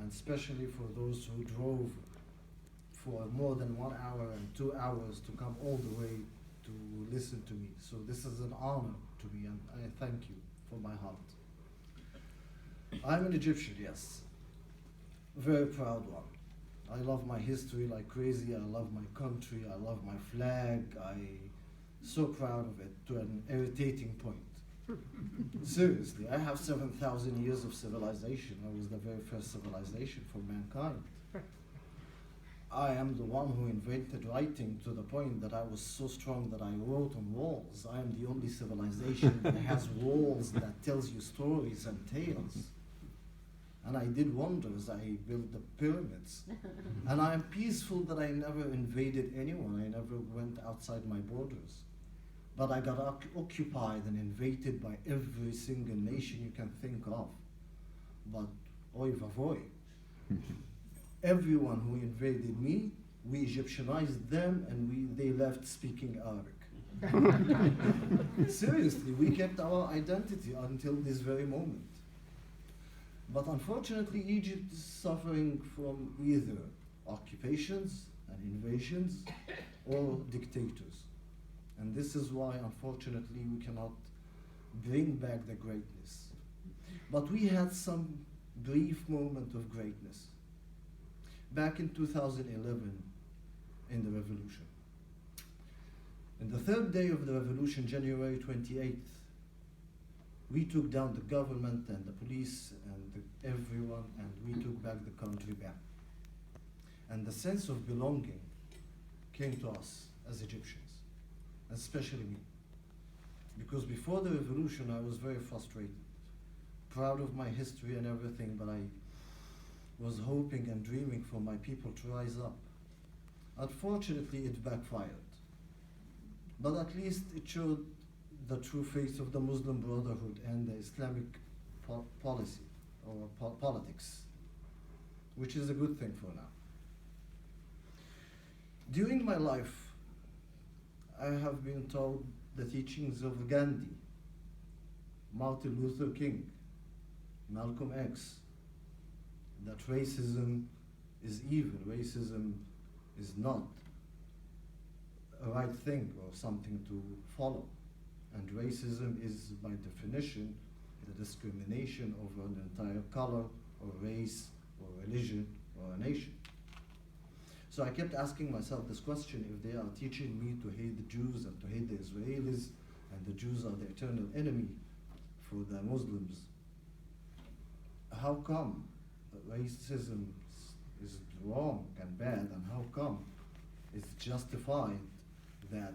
and especially for those who drove for more than 1 hour and 2 hours to come all the way to listen to me. So this is an honor to me, and I thank you from my heart. I'm an Egyptian, yes. Very proud one. I love my history like crazy. I love my country. I love my flag. I'm so proud of it to an irritating point. Seriously, I have 7,000 years of civilization. I was the very first civilization for mankind. I am the one who invented writing to the point that I was so strong that I wrote on walls. I am the only civilization that has walls that tells you stories and tales. And I did wonders. I built the pyramids. And I am peaceful that I never invaded anyone. I never went outside my borders. But I got occupied and invaded by every single nation you can think of. But oy vavoy. Everyone who invaded me, we Egyptianized them and they left speaking Arabic. Seriously, we kept our identity until this very moment. But unfortunately, Egypt is suffering from either occupations and invasions or dictators. And this is why, unfortunately, we cannot bring back the greatness. But we had some brief moment of greatness. Back in 2011, in the revolution. In the third day of the revolution, January 28th, we took down the government and the police and everyone, and we took back the country back. And the sense of belonging came to us as Egyptians, especially me. Because before the revolution, I was very frustrated, proud of my history and everything, but I was hoping and dreaming for my people to rise up. Unfortunately, it backfired. But at least it showed the true face of the Muslim Brotherhood and the Islamic policy or politics, which is a good thing for now. During my life, I have been told the teachings of Gandhi, Martin Luther King, Malcolm X, that racism is evil, racism is not a right thing or something to follow. And racism is, by definition, the discrimination over an entire color or race or religion or a nation. So I kept asking myself this question: if they are teaching me to hate the Jews and to hate the Israelis, and the Jews are the eternal enemy for the Muslims, how come racism is wrong and bad, and how come it's justified that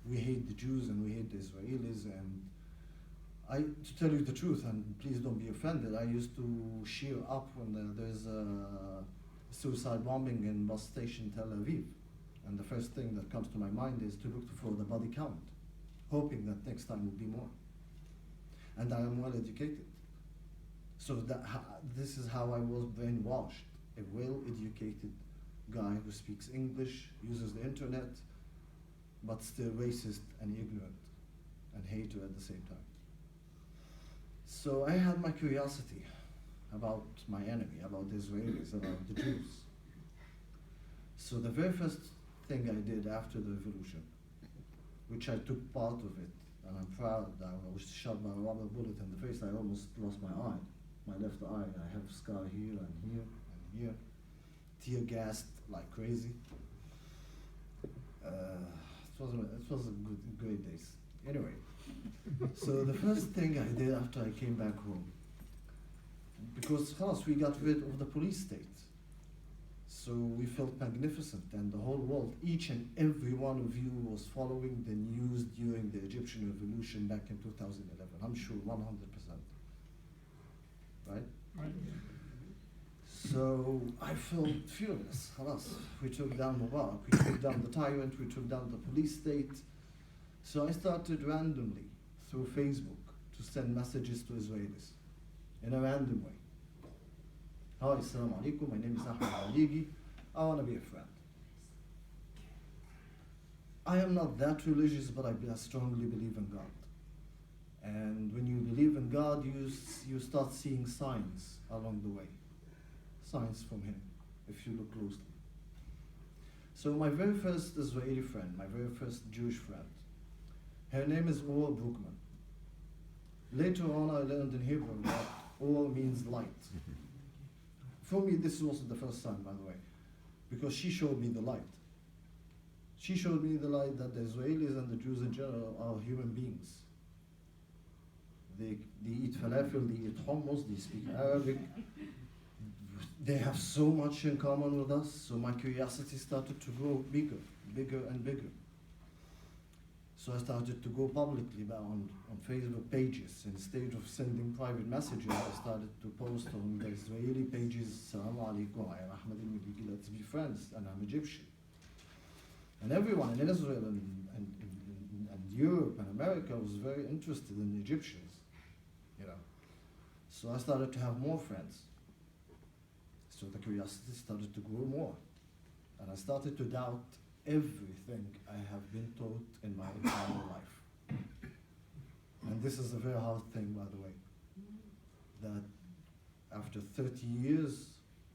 we hate the Jews and we hate the Israelis? And to tell you the truth, and please don't be offended, I used to cheer up when there's a suicide bombing in bus station Tel Aviv. And the first thing that comes to my mind is to look for the body count, hoping that next time will be more. And I am well educated. So this is how I was brainwashed. A well-educated guy who speaks English, uses the internet, but still racist and ignorant and hater at the same time. So I had my curiosity about my enemy, about the Israelis, about the Jews. So the very first thing I did after the revolution, which I took part of it, and I'm proud that I was shot by a rubber bullet in the face. I almost lost my eye, my left eye. I have a scar here and here and here, tear gassed like crazy. It was a great days. Anyway, so the first thing I did after I came back home, because we got rid of the police state. So we felt magnificent, and the whole world, each and every one of you was following the news during the Egyptian revolution back in 2011. I'm sure 100%. Right? Right. So I felt furious. We took down Mubarak, we took down the tyrant, we took down the police state. So I started randomly through Facebook to send messages to Israelis in a random way. Hi, assalamu alaikum, my name is Ahmed Meligy. I want to be a friend. I am not that religious, but I strongly believe in God. And when you believe in God, you start seeing signs along the way. signs from him, if you look closely. So my very first Israeli friend, my very first Jewish friend, her name is Or Brookman. Later on I learned in Hebrew that Or means light. For me this was the first time, by the way, because she showed me the light. She showed me the light that the Israelis and the Jews in general are human beings. They eat falafel, they eat hummus, they speak Arabic. They have so much in common with us, so my curiosity started to grow bigger and bigger. So I started to go publicly on Facebook pages. Instead of sending private messages, I started to post on the Israeli pages, Assalamu alaikum, I am Ahmed Meligy, let's be friends, and I'm Egyptian. And everyone in Israel and Europe and America was very interested in the Egyptians, you know. So I started to have more friends. So the curiosity started to grow more. And I started to doubt everything I have been taught in my entire life. And this is a very hard thing, by the way, that after 30 years,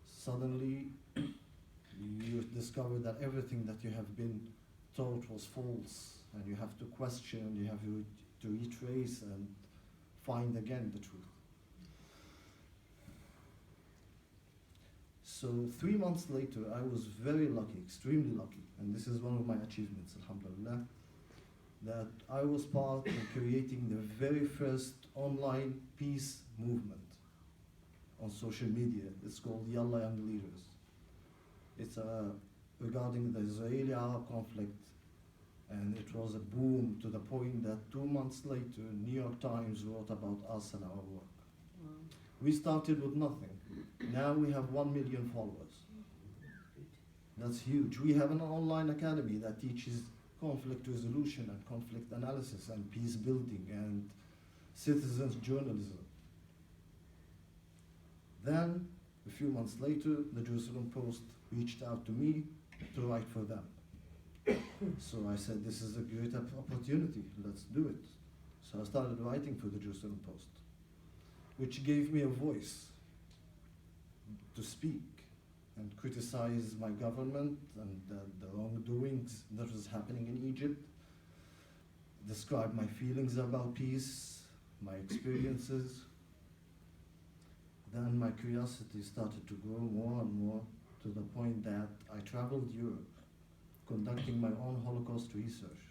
suddenly you discover that everything that you have been taught was false, and you have to question, you have to retrace and find again the truth. So 3 months later, I was very lucky, extremely lucky, and this is one of my achievements, alhamdulillah, that I was part in creating the very first online peace movement on social media. It's called Yalla Young Leaders. It's regarding the Israeli-Arab conflict, and it was a boom to the point that 2 months later, New York Times wrote about us and our work. Wow. We started with nothing. Now we have 1 million followers. That's huge. We have an online academy that teaches conflict resolution and conflict analysis and peace building and citizens journalism. Then, a few months later, the Jerusalem Post reached out to me to write for them. So I said, this is a great opportunity, let's do it. So I started writing for the Jerusalem Post, which gave me a voice to speak and criticize my government and the wrongdoings that was happening in Egypt, describe my feelings about peace, my experiences. Then my curiosity started to grow more and more to the point that I traveled Europe, conducting my own Holocaust research.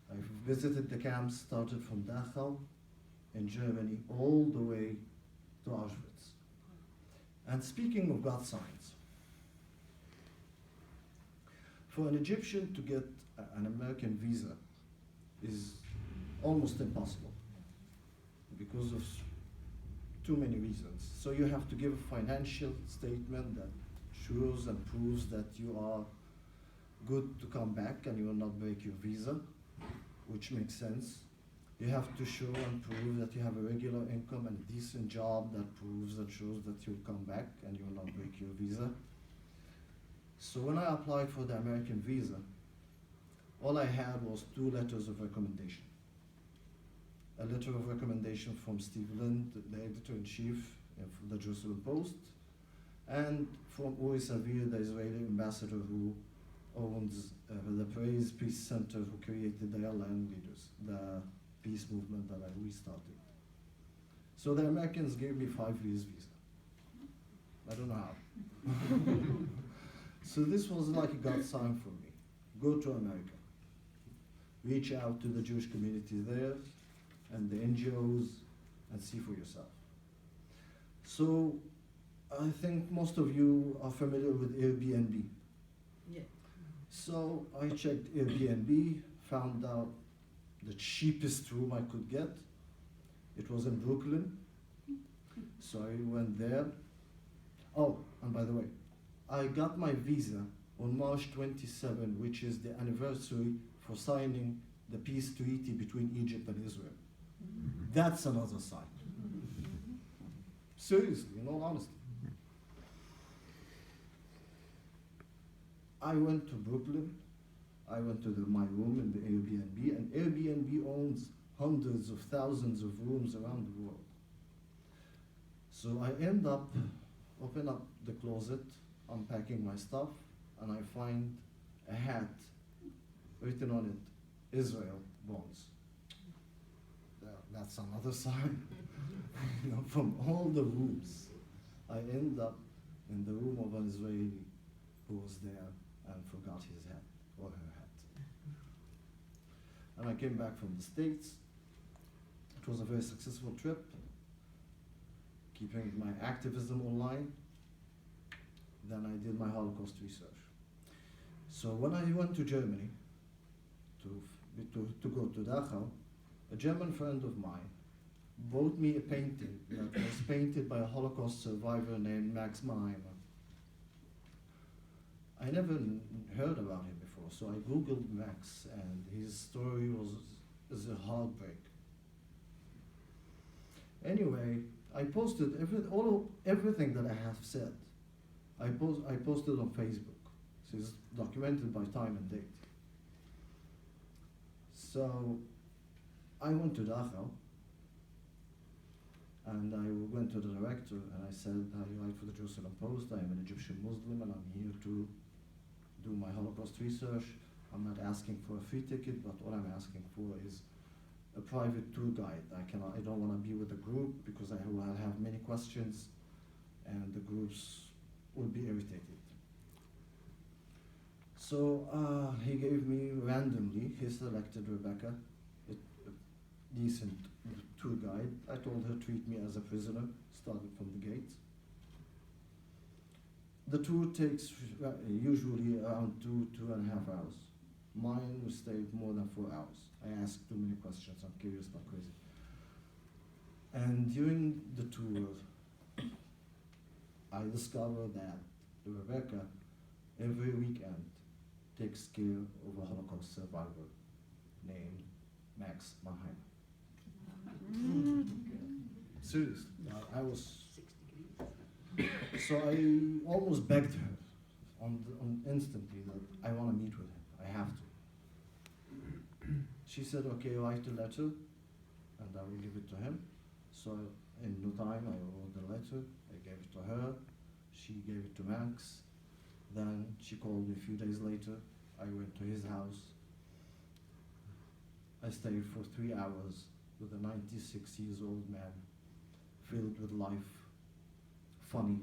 I visited the camps, started from Dachau in Germany all the way to Auschwitz. And speaking of God signs, for an Egyptian to get an American visa is almost impossible because of too many reasons. So you have to give a financial statement that shows and proves that you are good to come back and you will not break your visa, which makes sense. You have to show and prove that you have a regular income and a decent job that proves and shows that you'll come back and you will not break your visa. So when I applied for the American visa, all I had was 2 letters of recommendation. A letter of recommendation from Steve Lind, the editor-in-chief of the Jerusalem Post, and from Uri Savir, the Israeli ambassador who owns the Praise Peace Center, who created the Yalla Young Leaders, the peace movement that I restarted. So the Americans gave me 5 years visa. I don't know how. So this was like a God sign for me. Go to America. Reach out to the Jewish community there and the NGOs and see for yourself. So I think most of you are familiar with Airbnb. Yeah. So I checked Airbnb, found out the cheapest room I could get. It was in Brooklyn. So I went there. Oh, and by the way, I got my visa on March 27, which is the anniversary for signing the peace treaty between Egypt and Israel. That's another sign. Seriously, in all honesty. I went to Brooklyn. I went to my room in the Airbnb, and Airbnb owns hundreds of thousands of rooms around the world. So I end up open up the closet, unpacking my stuff, and I find a hat written on it, Israel Bonds. That's another sign. From all the rooms, I end up in the room of an Israeli who was there and forgot his hat or her hat. And I came back from the States. It was a very successful trip, keeping my activism online. Then I did my Holocaust research. So when I went to Germany to go to Dachau, a German friend of mine bought me a painting that was painted by a Holocaust survivor named Max Mannheimer. I never heard about him before, so I Googled Max, and his story is a heartbreak. Anyway, I posted everything that I have said. I posted on Facebook. So it's documented by time and date. So I went to Dachau, and I went to the director and I said, I write for the Jerusalem Post, I am an Egyptian Muslim and I'm here to do my Holocaust research. I'm not asking for a free ticket, but what I'm asking for is a private tour guide. I don't want to be with a group because I will have many questions and the groups will be irritated. So he gave me randomly, he selected Rebecca, a decent tour guide. I told her treat me as a prisoner, starting from the gate. The tour takes usually around 2.5 hours. Mine will stay more than 4 hours. I ask too many questions, I'm curious, not crazy. And during the tour, I discovered that Rebecca, every weekend, takes care of a Holocaust survivor named Max Mannheimer. Seriously, I was. So I almost begged her on instantly that I want to meet with him. I have to. She said, okay, write a letter and I will give it to him. So in no time I wrote the letter, I gave it to her, she gave it to Max. Then she called me a few days later. I went to his house. I stayed for 3 hours with a 96-year-old man, filled with life, funny,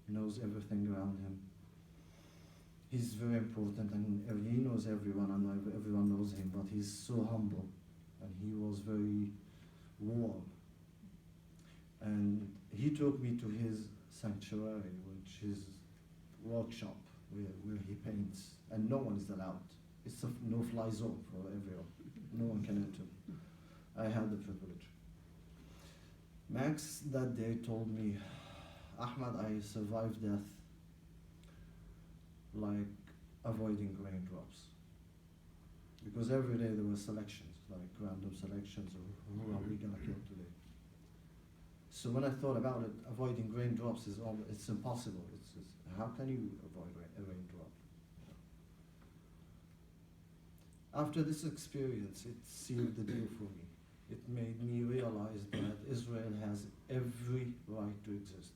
knows everything around him. He's very important and he knows everyone and everyone knows him, but he's so humble and he was very warm. And he took me to his sanctuary, which is workshop where he paints, and no one is allowed. It's a no-fly zone for everyone. No one can enter. I had the privilege. Max that day told me, Ahmed, I survived death like avoiding raindrops. Because every day there were selections, like random selections of who are we gonna kill today. So when I thought about it, avoiding raindrops it's impossible. It's how can you avoid a raindrop? After this experience, it sealed the deal for me. It made me realize that Israel has every right to exist.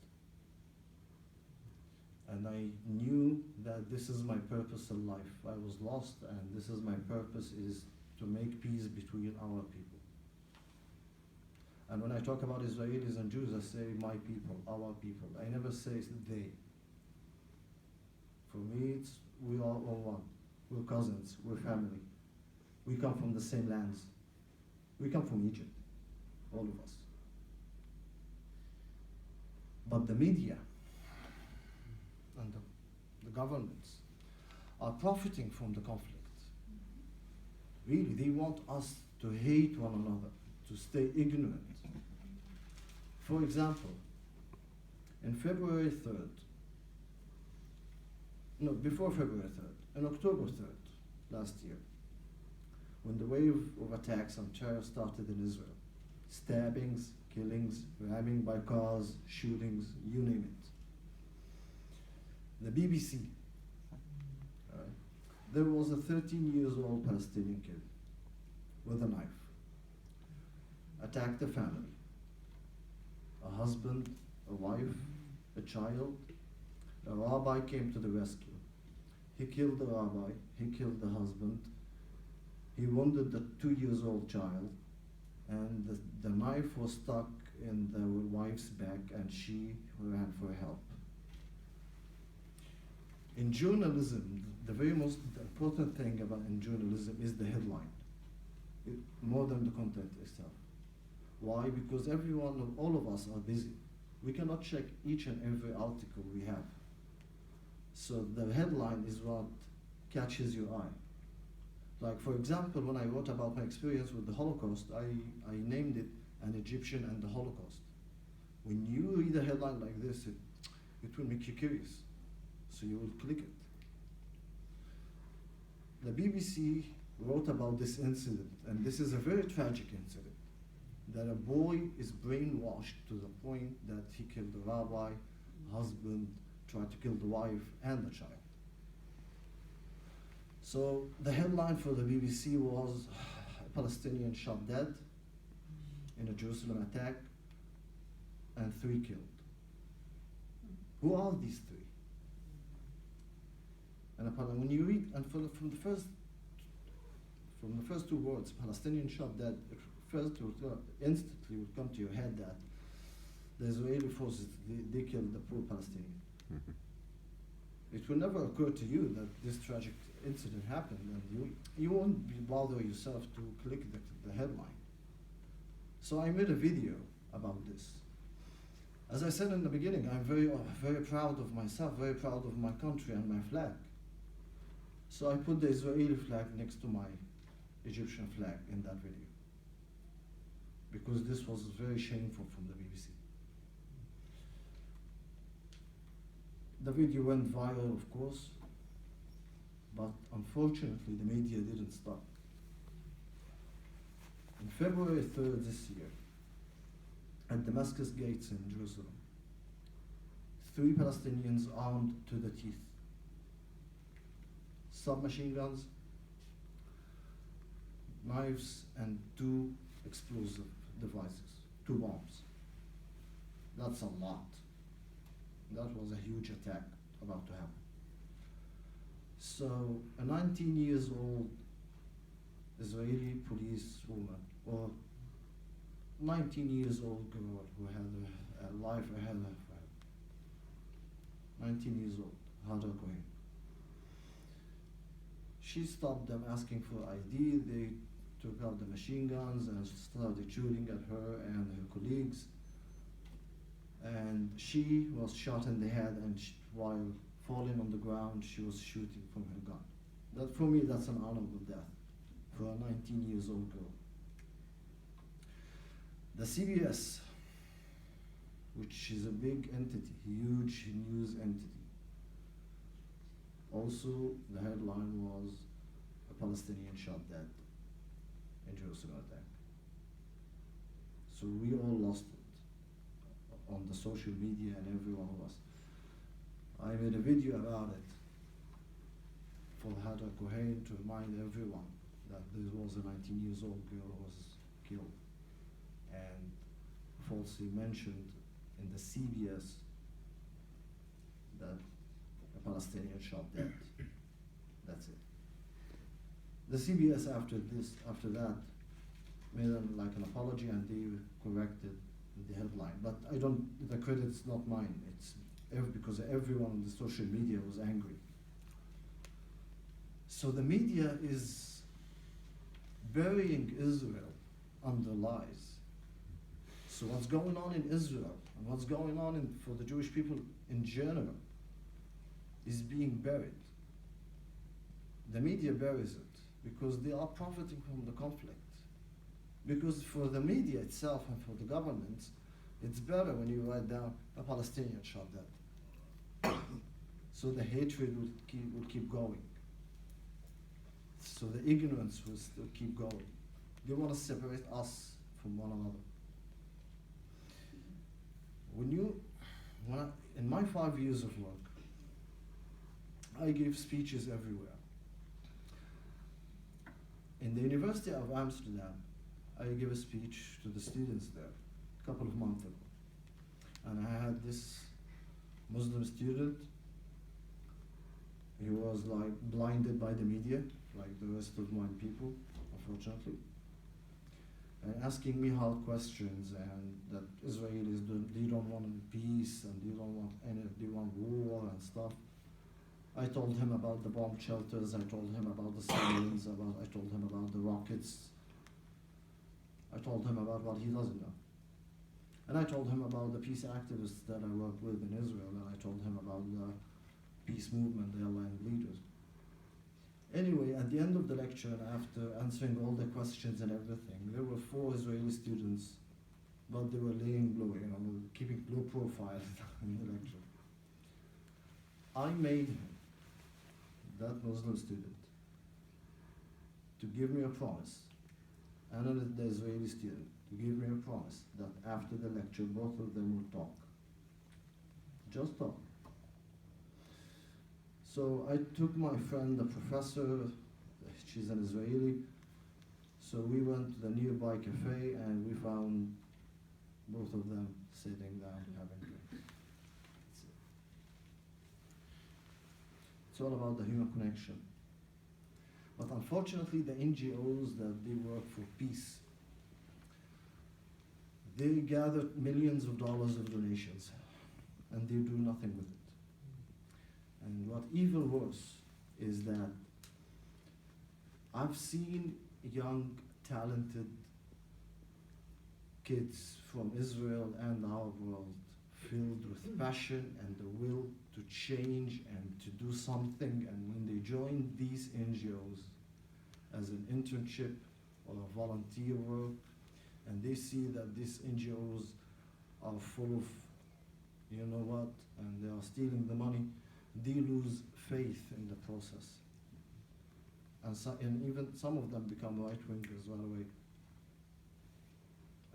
And I knew that this is my purpose in life. I was lost, and this is my purpose, is to make peace between our people. And when I talk about Israelis and Jews, I say my people, our people. I never say they. For me, it's we are all one. We're cousins, we're family. We come from the same lands. We come from Egypt, all of us. But the media and the governments are profiting from the conflict. Really, they want us to hate one another, to stay ignorant. For example, in February 3rd, no, before February 3rd, on October 3rd last year, when the wave of attacks and terror started in Israel, stabbings, killings, ramming by cars, shootings, you name it. The BBC, there was a 13-year-old Palestinian kid with a knife, attacked a family, a husband, a wife, a child. A rabbi came to the rescue. He killed the rabbi, he killed the husband, he wounded the 2-year-old child, and the knife was stuck in the wife's back, and she ran for help. In journalism, the very most important thing about in journalism is the headline, more than the content itself. Why? Because all of us are busy. We cannot check each and every article we have. So the headline is what catches your eye. Like, for example, when I wrote about my experience with the Holocaust, I named it An Egyptian and the Holocaust. When you read a headline like this, it will make you curious. So you will click it. The BBC wrote about this incident, and this is a very tragic incident, that a boy is brainwashed to the point that he killed the rabbi, husband, tried to kill the wife and the child. So the headline for the BBC was a Palestinian shot dead in a Jerusalem attack and 3 killed. Who are these 3? And when you read, and from the first 2 words, Palestinian shot dead, instantly would come to your head that the Israeli forces, they killed the poor Palestinian. It will never occur to you that this tragic incident happened, and you won't bother yourself to click the headline. So I made a video about this. As I said in the beginning, I'm very proud of myself, very proud of my country and my flag. So I put the Israeli flag next to my Egyptian flag in that video, because this was very shameful from the BBC. The video went viral, of course, but unfortunately the media didn't stop. On February 3rd this year, at Damascus gates in Jerusalem, 3 Palestinians armed to the teeth, submachine guns, knives, and 2 explosive devices, 2 bombs. That's a lot. That was a huge attack about to happen. So a 19 years old Israeli police woman, or 19 years old girl who had a life ahead of her, 19 years old, Hadar Cohen. She stopped them asking for ID. They took out the machine guns and started shooting at her and her colleagues. And she was shot in the head, and while falling on the ground, she was shooting from her gun. That, for me, that's an honorable death for a 19 years old girl. The CBS, which is a big entity, huge news entity, also the headline was a Palestinian shot dead in Jerusalem attack. So we all lost it on the social media, and every one of us. I made a video about it for Hadar Cohen to remind everyone that there was a 19 years old girl who was killed and falsely mentioned in the CBS that a Palestinian shot dead. That's it. The CBS after that made an apology, and they corrected the headline. But the credit's not mine. It's because everyone on the social media was angry. So the media is burying Israel under lies. So what's going on in Israel and what's going on for the Jewish people in general is being buried. The media buries it because they are profiting from the conflict. Because for the media itself and for the governments, it's better when you write down a Palestinian shot dead. So the hatred will keep going. So the ignorance will still keep going. They want to separate us from one another. In my 5 years of work, I gave speeches everywhere. In the University of Amsterdam, I gave a speech to the students there a couple of months ago. And I had this Muslim student. He was like blinded by the media, like the rest of my people, unfortunately, and asking me hard questions, and that Israelis they don't want peace and they want war and stuff. I told him about the bomb shelters. I told him about the submarines. I told him about the rockets. I told him about what he doesn't know. And I told him about the peace activists that I work with in Israel, and I told him about the peace movement, the aligned leaders. Anyway, at the end of the lecture, and after answering all the questions and everything, there were 4 Israeli students, but they were laying low, keeping low profile in the lecture. I made him, that Muslim student, to give me a promise, and the Israeli student, to give me a promise that after the lecture, both of them will talk. Just talk. So I took my friend, the professor, she's an Israeli, so we went to the nearby cafe and we found both of them sitting down having drinks. It's all about the human connection. But unfortunately, the NGOs that they work for peace, they gather millions of dollars of donations and they do nothing with it. And what even worse is that I've seen young, talented kids from Israel and our world filled with passion and the will to change and to do something. And when they join these NGOs as an internship or a volunteer work, and they see that these NGOs are full of, you know what, and they are stealing the money, they lose faith in the process. And even some of them become right-wingers right away.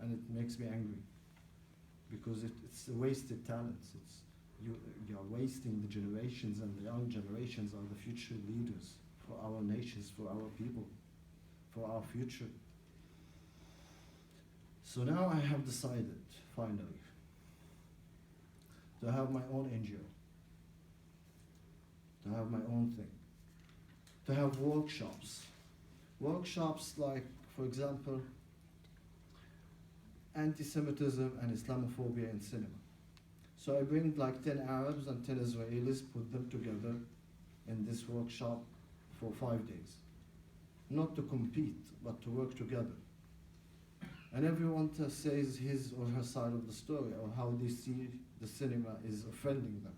And it makes me angry, because it's a wasted talent. You're wasting the generations, and the young generations are the future leaders for our nations, for our people, for our future. So now I have decided, finally, to have my own NGO, to have my own thing, to have workshops. Workshops like, for example, anti-Semitism and Islamophobia in cinema. So I bring like 10 Arabs and 10 Israelis, put them together in this workshop for 5 days. Not to compete, but to work together. And everyone says his or her side of the story, or how they see the cinema is offending them.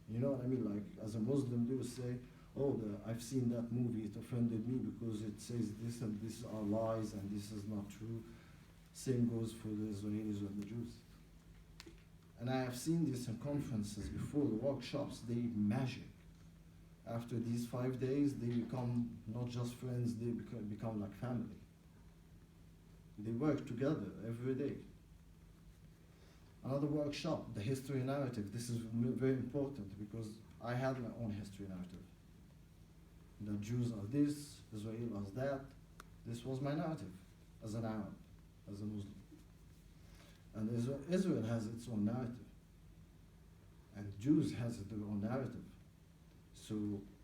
You know what I mean? Like, as a Muslim, they will say, oh, I've seen that movie, it offended me because it says this and this are lies and this is not true. Same goes for the Israelis and the Jews. And I have seen this in conferences before, the workshops, they magic. After these 5 days, they become not just friends, they become like family. They work together every day. Another workshop, the history narrative. This is very important because I had my own history narrative. The Jews are this, Israel are that. This was my narrative as an Arab, as a Muslim. And Israel has its own narrative. And Jews has their own narrative. So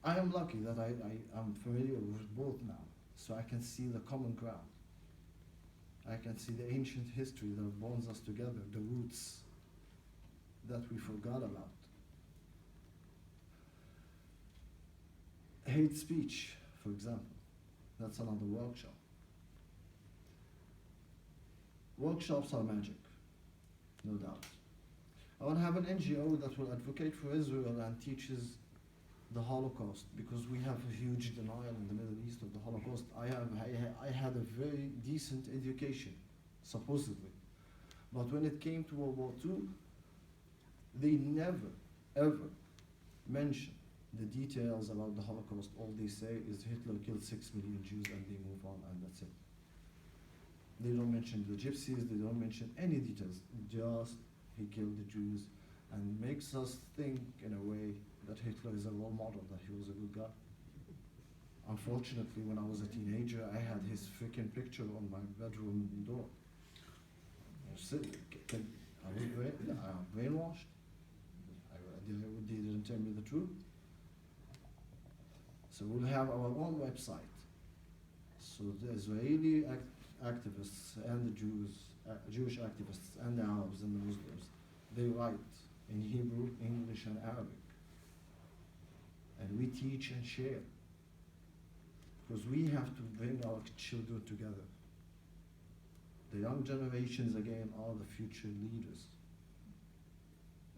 I am lucky that I'm familiar with both now. So I can see the common ground. I can see the ancient history that bonds us together, the roots that we forgot about. Hate speech, for example, that's another workshop. Workshops are magic, no doubt. I want to have an NGO that will advocate for Israel and teaches the Holocaust, because we have a huge denial in the Middle East of the Holocaust. I had a very decent education, supposedly. But when it came to World War II, they never, ever mention the details about the Holocaust. All they say is Hitler killed 6 million Jews and they move on and that's it. They don't mention the gypsies, they don't mention any details, just he killed the Jews, and makes us think in a way that Hitler is a role model, that he was a good guy. Unfortunately, when I was a teenager, I had his freaking picture on my bedroom door. I was brainwashed. and tell me the truth. So we'll have our own website. So the Israeli activists and the Jewish activists and the Arabs and the Muslims, they write in Hebrew, English, and Arabic. And we teach and share. Because we have to bring our children together. The young generations, again, are the future leaders.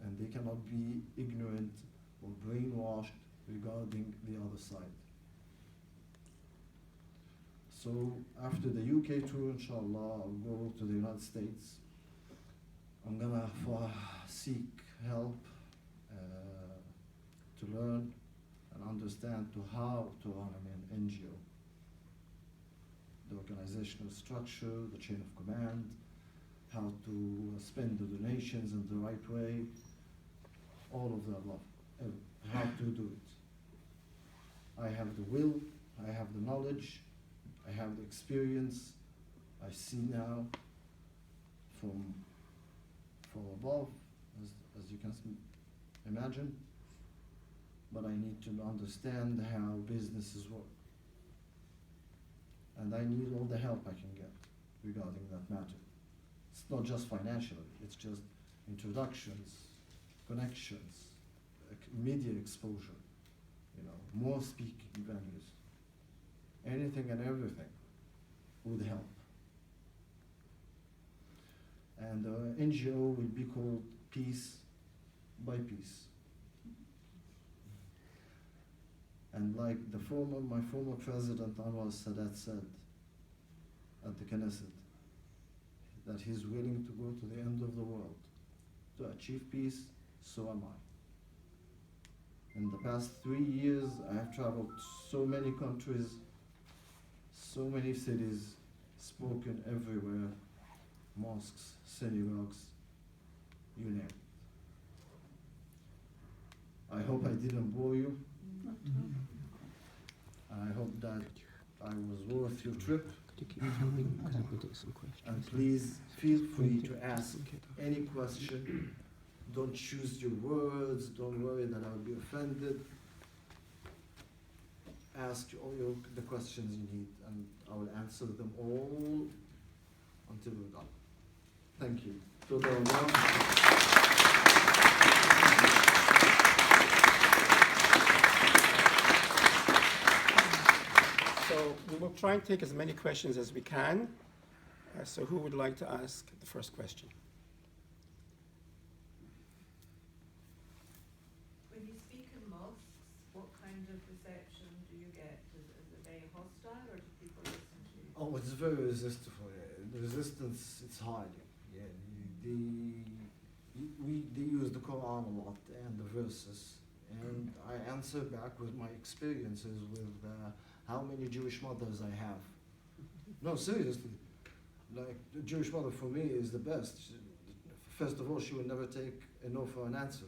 And they cannot be ignorant or brainwashed regarding the other side. So after the UK tour, inshallah, I'll go to the United States. I'm gonna seek help to learn and understand how to run an NGO. The organizational structure, the chain of command, how to spend the donations in the right way, all of the above, how to do it. I have the will, I have the knowledge, I have the experience. I see now from above, as you can imagine, but I need to understand how businesses work. And I need all the help I can get regarding that matter. It's not just financially, it's just introductions, connections, media exposure, more speaking venues. Anything and everything would help. And the NGO will be called Peace by Peace. And like my former president Anwar Sadat said at the Knesset, that he's willing to go to the end of the world to achieve peace, so am I. In the past 3 years, I have traveled so many countries, so many cities, spoken everywhere, mosques, synagogues, you name it. I hope I didn't bore you. I hope that I was worth your trip. And please feel free to ask any question. Don't choose your words. Don't worry that I'll be offended. Ask all the questions you need, and I will answer them all until we're done. Thank you. So we will try and take as many questions as we can. So who would like to ask the first question? When you speak in mosques, what kind of reception do you get? Is it very hostile, or do people listen to you? Oh, it's very resistful. The resistance, it's high. Yeah, they use the Quran a lot and the verses, and I answer back with my experiences with how many Jewish mothers I have. No, seriously. Like, the Jewish mother for me is the best. First of all, she will never take a no for an answer.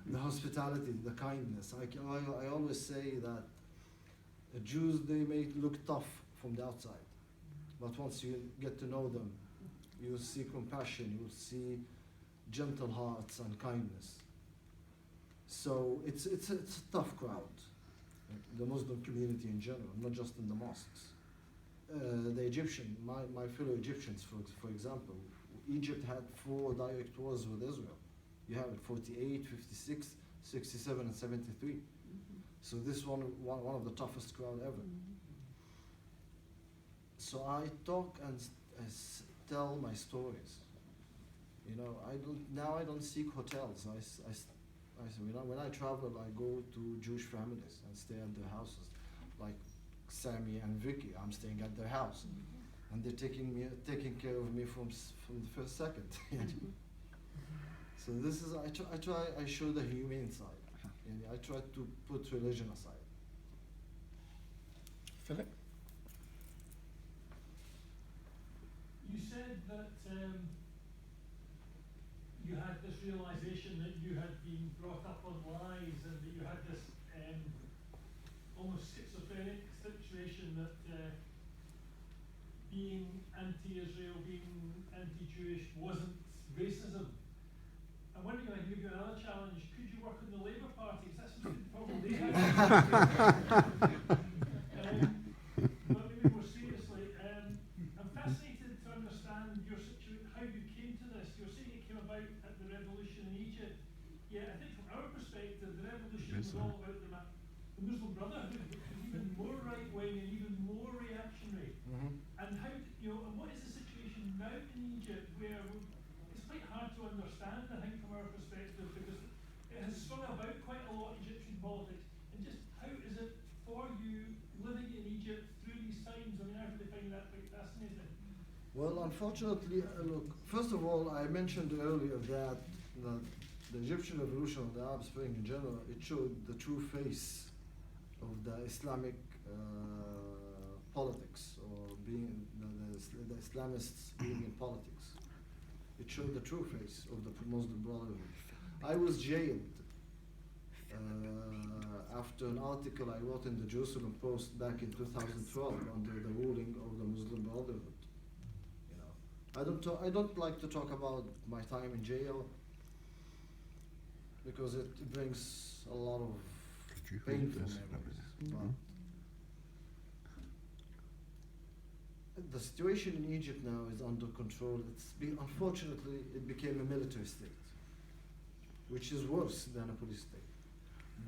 The hospitality, the kindness. I always say that Jews, they may look tough from the outside, but once you get to know them, you'll see compassion, you'll see gentle hearts and kindness. So it's a tough crowd, the Muslim community in general, not just in the mosques. The Egyptian, my fellow Egyptians, for example, Egypt had 4 direct wars with Israel. You have it 48, 56, 67, and 73. So this is one of the toughest crowd ever. So I talk and tell my stories. I don't seek hotels. When I travel, I go to Jewish families and stay at their houses. Like Sammy and Vicky, I'm staying at their house, and they're taking care of me from the first second. So this is I show the humane side, and I try to put religion aside. Philip? You said that you had this realization that you had been brought up on lies, and that you had this almost schizophrenic situation that being anti-Israel, being anti-Jewish wasn't racism. I'm wondering, like, you give you another challenge. Could you work in the Labour Party? 'Cause that's the problem they have. But maybe more seriously, I'm fascinated to understand your situation, how you came to this. You're saying it came about at the revolution in Egypt. Yeah, I think from our perspective, the revolution was all about the Muslim Brotherhood, which was even more right-wing and even more reactionary. And how, and what is the situation now in Egypt where it's quite hard to understand, I think, from our perspective, because it has swung about quite a lot, Egyptian politics. And just how is it for you living in Egypt through these times? I mean, I really find that quite fascinating. Well, unfortunately, look, first of all, I mentioned earlier that the Egyptian revolution, or the Arab Spring in general, it showed the true face of the Islamic politics, or being the Islamists being in politics. It showed the true face of the Muslim Brotherhood. I was jailed after an article I wrote in the Jerusalem Post back in 2012 under the ruling of the Muslim Brotherhood. I don't like to talk about my time in jail because it brings a lot of painful memories. But the situation in Egypt now is under control. Unfortunately, it became a military state, which is worse than a police state.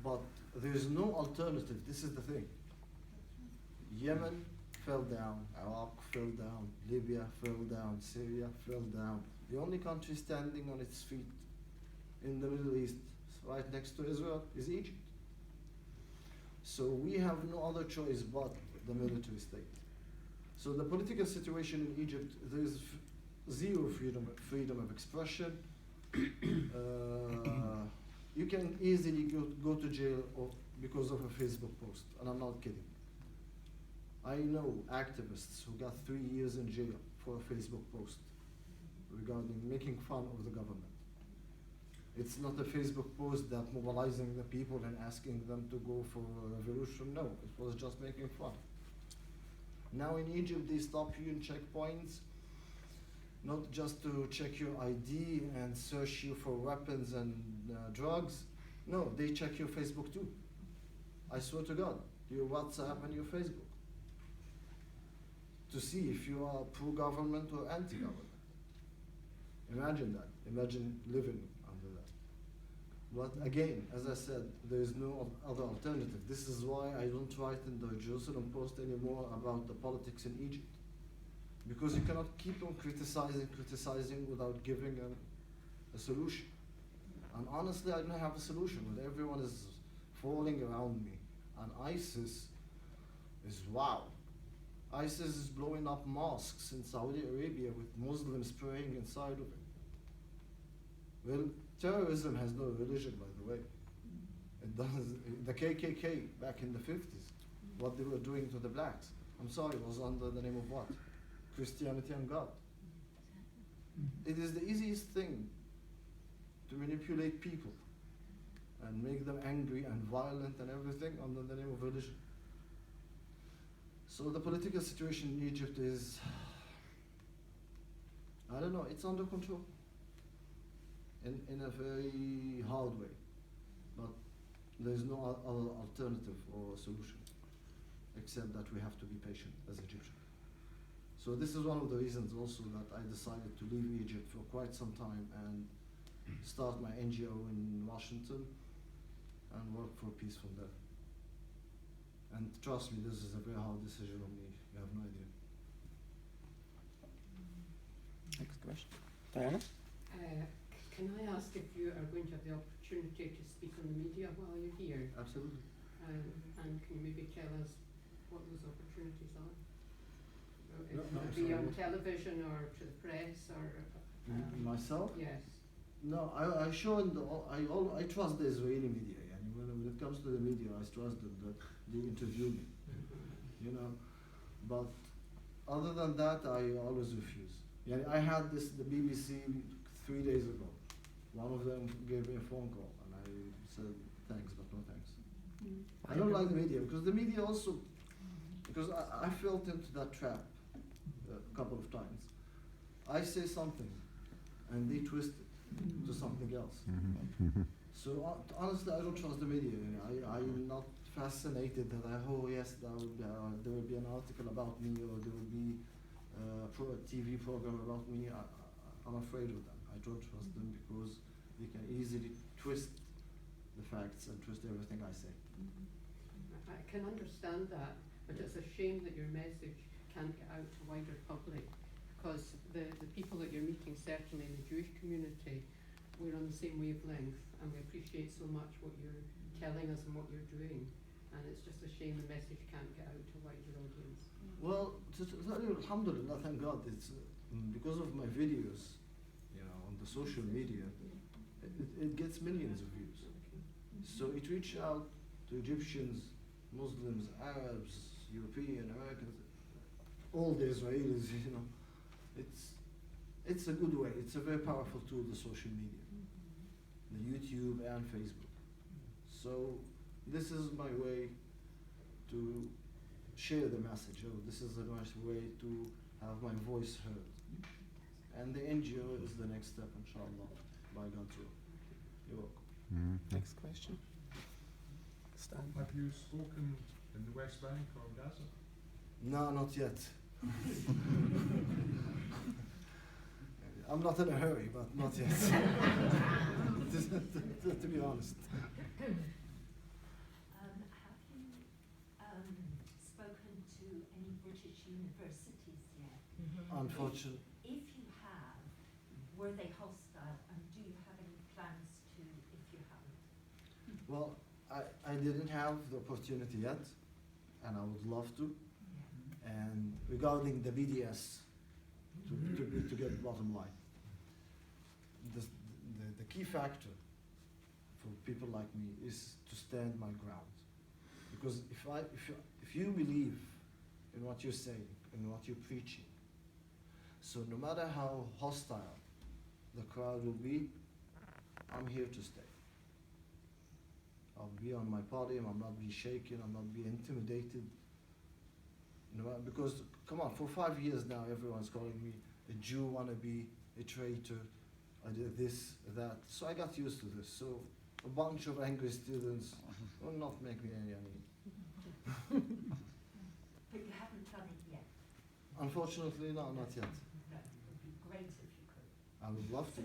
But there is no alternative. This is the thing. Yemen fell down, Iraq fell down, Libya fell down, Syria fell down. The only country standing on its feet in the Middle East, right next to Israel, is Egypt. So we have no other choice but the military state. So the political situation in Egypt, there is zero freedom of expression. You can easily go to jail because of a Facebook post, and I'm not kidding. I know activists who got 3 years in jail for a Facebook post regarding making fun of the government. It's not a Facebook post that mobilizing the people and asking them to go for a revolution. No, it was just making fun. Now in Egypt, they stop you in checkpoints, not just to check your ID and search you for weapons and drugs. No, they check your Facebook too. I swear to God, your WhatsApp and your Facebook, to see if you are pro-government or anti-government. Imagine that. Imagine living under that. But again, as I said, there is no other alternative. This is why I don't write in the Jerusalem Post anymore about the politics in Egypt. Because you cannot keep on criticizing without giving a solution. And honestly, I don't have a solution, but everyone is falling around me. And ISIS is wow. ISIS is blowing up mosques in Saudi Arabia with Muslims praying inside of it. Well, terrorism has no religion, by the way. It does. The KKK back in the 50s, what they were doing to the blacks, I'm sorry, was under the name of what? Christianity and God. It is the easiest thing to manipulate people and make them angry and violent and everything under the name of religion. So the political situation in Egypt is, I don't know, it's under control in a very hard way. But there's no other alternative or solution except that we have to be patient as Egyptians. So this is one of the reasons also that I decided to leave Egypt for quite some time and start my NGO in Washington and work for peace from there. And trust me, this is a very hard decision on me. You have no idea. Next question. Diana? Can I ask if you are going to have the opportunity to speak on the media while you're here? Absolutely. And can you maybe tell us what those opportunities are? If No, it no, would be sorry, on what? television or to the press or? Myself? Yes. No, I show in I trust the Israeli media. And when it comes to the media, I trust them that they interview me. You know, but other than that, I always refuse. Yeah, I had the BBC 3 days ago. One of them gave me a phone call, and I said thanks, but no thanks. I don't like the media because the media also, because I fell into that trap a couple of times. I say something, and they twist it. to something else. So honestly, I don't trust the media. I'm not fascinated that oh yes, there will be an article about me, or there will be a TV program about me. I'm afraid of them. I don't trust them because they can easily twist the facts and twist everything I say. I can understand that, but it's a shame that your message can't get out to wider public, because the people that you're meeting, certainly in the Jewish community, we're on the same wavelength, and we appreciate so much what you're telling us and what you're doing, and it's just a shame the message can't get out to a wider audience. Well, alhamdulillah, thank God, it's because of my videos, on the social media, it gets millions of views. So it reaches out to Egyptians, Muslims, Arabs, European, Americans, all the Israelis, It's a good way. It's a very powerful tool, the social media, the YouTube and Facebook. So this is my way to share the message. This is a nice way to have my voice heard. And the NGO is the next step, inshallah, by God's will. You're welcome. Next question. Stan. Have you spoken in the West Bank or Gaza? No, not yet. I'm not in a hurry, but not yet. to be honest. Have you spoken to any British universities yet? Unfortunately. If you have, were they hostile, and do you have any plans to if you haven't? Well, I didn't have the opportunity yet, and I would love to. And regarding the BDS, to get bottom line, the key factor for people like me is to stand my ground. Because if you believe in what you're saying and what you're preaching, so no matter how hostile the crowd will be, I'm here to stay. I'll be on my podium, I'll not be shaken, I'll not be intimidated. Because, come on, for 5 years now, everyone's calling me a Jew wannabe, a traitor, I did this, that. So I got used to this. So a bunch of angry students will not make me any. But you haven't done it yet. Unfortunately, no, not yet. No, it would be great if you could. I would love to.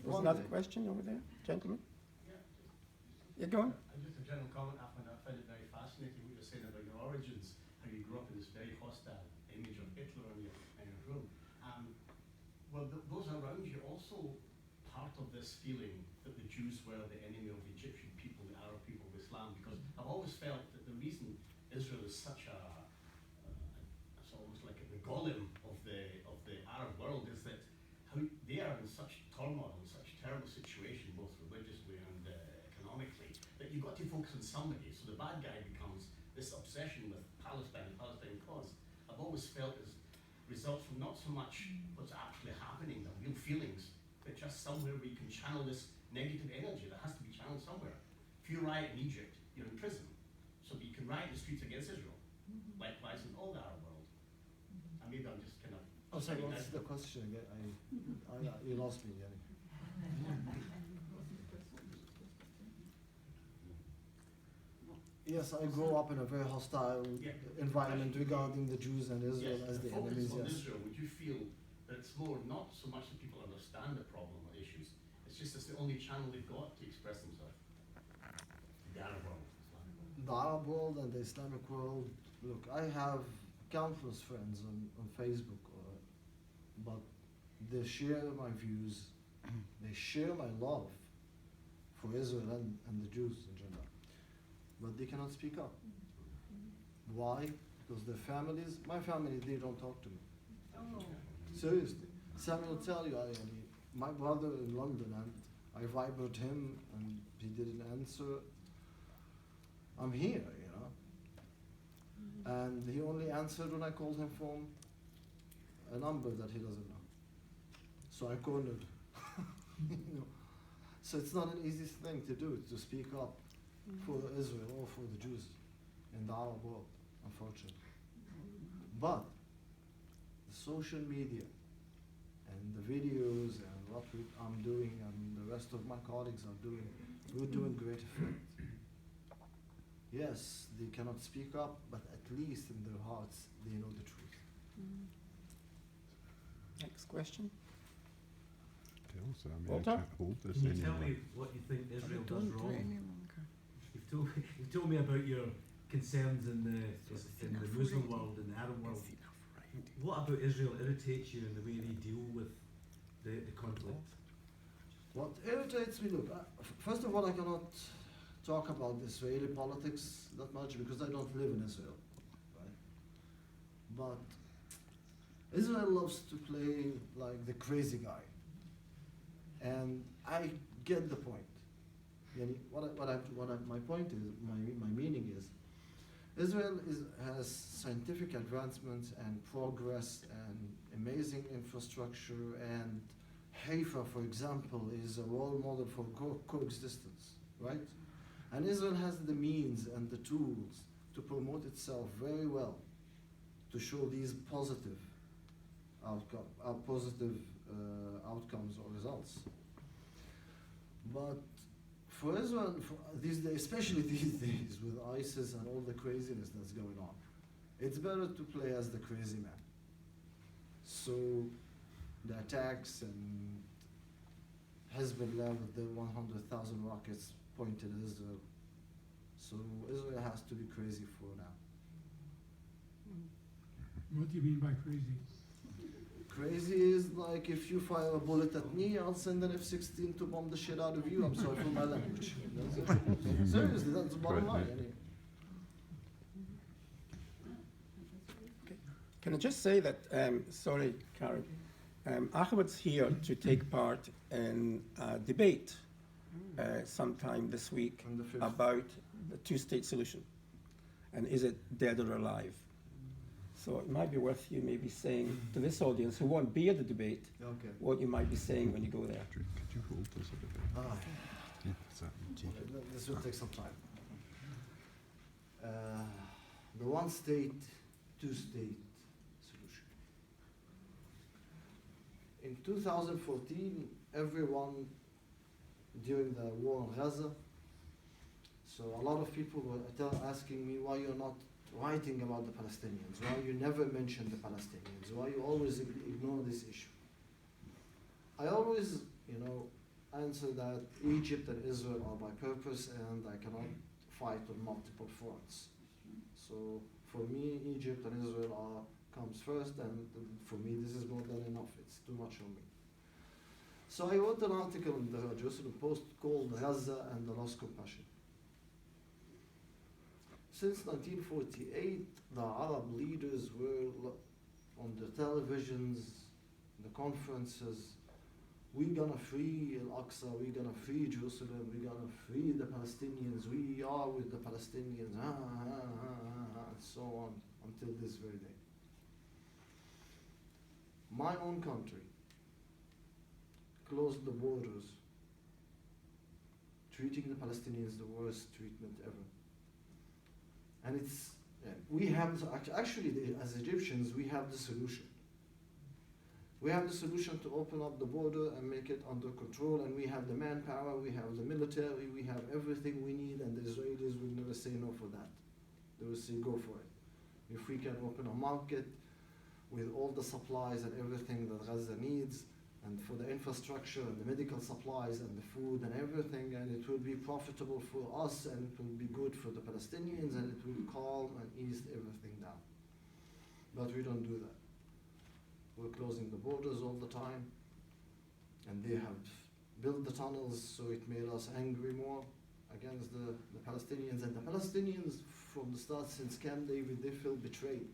There's another question over there, gentlemen. Yeah, go on. Just a general comment, Ahmed. I find it very fascinating what you're saying about your origins, how you grew up in this very hostile image of Hitler in your room. Well, those around you also part of this feeling that the Jews were the enemy of the Egyptian people, the Arab people of Islam, because I've always felt that the reason Israel is such it's almost like the golem of the Arab world is that how they are in such turmoil, in such terrible situation, both religiously and economically, that you've got to focus on somebody. So the bad guy becomes this obsession with Palestine and Palestine cause. I've always felt as results from not so much what's actually happening, the real feelings, but just somewhere where you can channel this negative energy that has to be channeled somewhere. If you riot in Egypt, you're in prison. So you can riot in the streets against Israel. Likewise in all the Arab world. And maybe I'm just kind of... Oh, sorry, what's the question again? You lost me, Yannick. Yes, I grew up in a very hostile environment regarding the Jews and Israel as the enemies. On Yes. Israel, would you feel that it's more not so much that people understand the problem or issues, it's just it's the only channel they've got to express themselves? The Arab world. The Arab world and the Islamic world. Look, I have countless friends on Facebook, but they share my views, they share my love for Israel and the Jews in general. But they cannot speak up. Why? Because their families, my family, they don't talk to me. Oh. Seriously. Sammy will tell you, my brother in London, and I vibered him and he didn't answer. I'm here, And he only answered when I called him from a number that he doesn't know. So I cornered. So it's not an easy thing to do, to speak up for Israel or for the Jews in the Arab world, unfortunately. But the social media and the videos and I'm doing and the rest of my colleagues are doing, we're doing great effect. Yes, they cannot speak up, but at least in their hearts, they know the truth. Next question. So, I mean, Walter? I can't hold this Can you tell anymore. me what you think Israel does Don't do wrong? any longer. You've told me about your concerns in the Muslim already. world and the Arab world. That's enough already. What about Israel irritates you in the way they deal with the conflict? What irritates me, look, first of all, I cannot talk about Israeli politics that much because I don't live in Israel, right? But Israel loves to play like the crazy guy. And I get the point. My point is, my meaning is, Israel has scientific advancements and progress and amazing infrastructure, and Haifa, for example, is a role model for coexistence, right? And Israel has the means and the tools to promote itself very well, to show these positive outcomes or results. But for Israel, these days, especially these days with ISIS and all the craziness that's going on, it's better to play as the crazy man. So the attacks and Hezbollah with the 100,000 rockets pointed at Israel. So Israel has to be crazy for now. What do you mean by crazy? Crazy is like if you fire a bullet at me, I'll send an F-16 to bomb the shit out of you. I'm sorry for my language. Seriously, that's the bottom line. Anyway. Can I just say that, sorry, Karen, Ahmed's here to take part in a debate sometime this week On the 5th. about the two-state solution. And is it dead or alive? So it might be worth you maybe saying to this audience who won't be at the debate Okay. what you might be saying when you go there. Could you hold this a bit? Ah, Yeah, is that this will take some time. The one state, two-state solution. In 2014, everyone during the war in Gaza, so a lot of people were asking me why you're not writing about the Palestinians, why you never mention the Palestinians, why you always ignore this issue. I always, answer that Egypt and Israel are by purpose and I cannot fight on multiple fronts. So for me, Egypt and Israel comes first, and for me this is more than enough, it's too much on me. So I wrote an article in the Jerusalem Post called Gaza and the Lost Compassion. Since 1948, the Arab leaders were on the televisions, the conferences, we're gonna free Al-Aqsa, we're gonna free Jerusalem, we're gonna free the Palestinians, we are with the Palestinians, and so on, until this very day. My own country closed the borders, treating the Palestinians the worst treatment ever. And we have, as Egyptians, we have the solution. We have the solution to open up the border and make it under control, and we have the manpower, we have the military, we have everything we need, and the Israelis will never say no for that. They will say go for it. If we can open a market with all the supplies and everything that Gaza needs, and for the infrastructure and the medical supplies and the food and everything, and it will be profitable for us, and it will be good for the Palestinians, and it will calm and ease everything down. But we don't do that. We're closing the borders all the time, and they have built the tunnels, so it made us angry more against the Palestinians. And the Palestinians, from the start, since Camp David, they feel betrayed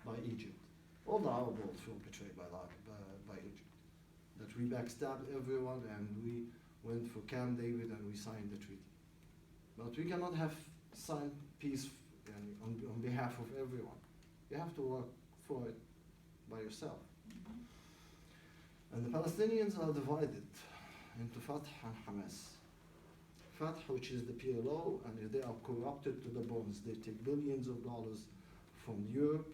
by Egypt. All the Arab world feel betrayed by Egypt. That we backstabbed everyone, and we went for Camp David and we signed the treaty. But we cannot have signed peace on behalf of everyone. You have to work for it by yourself. And the Palestinians are divided into Fatah and Hamas. Fatah, which is the PLO, and they are corrupted to the bones. They take billions of dollars from Europe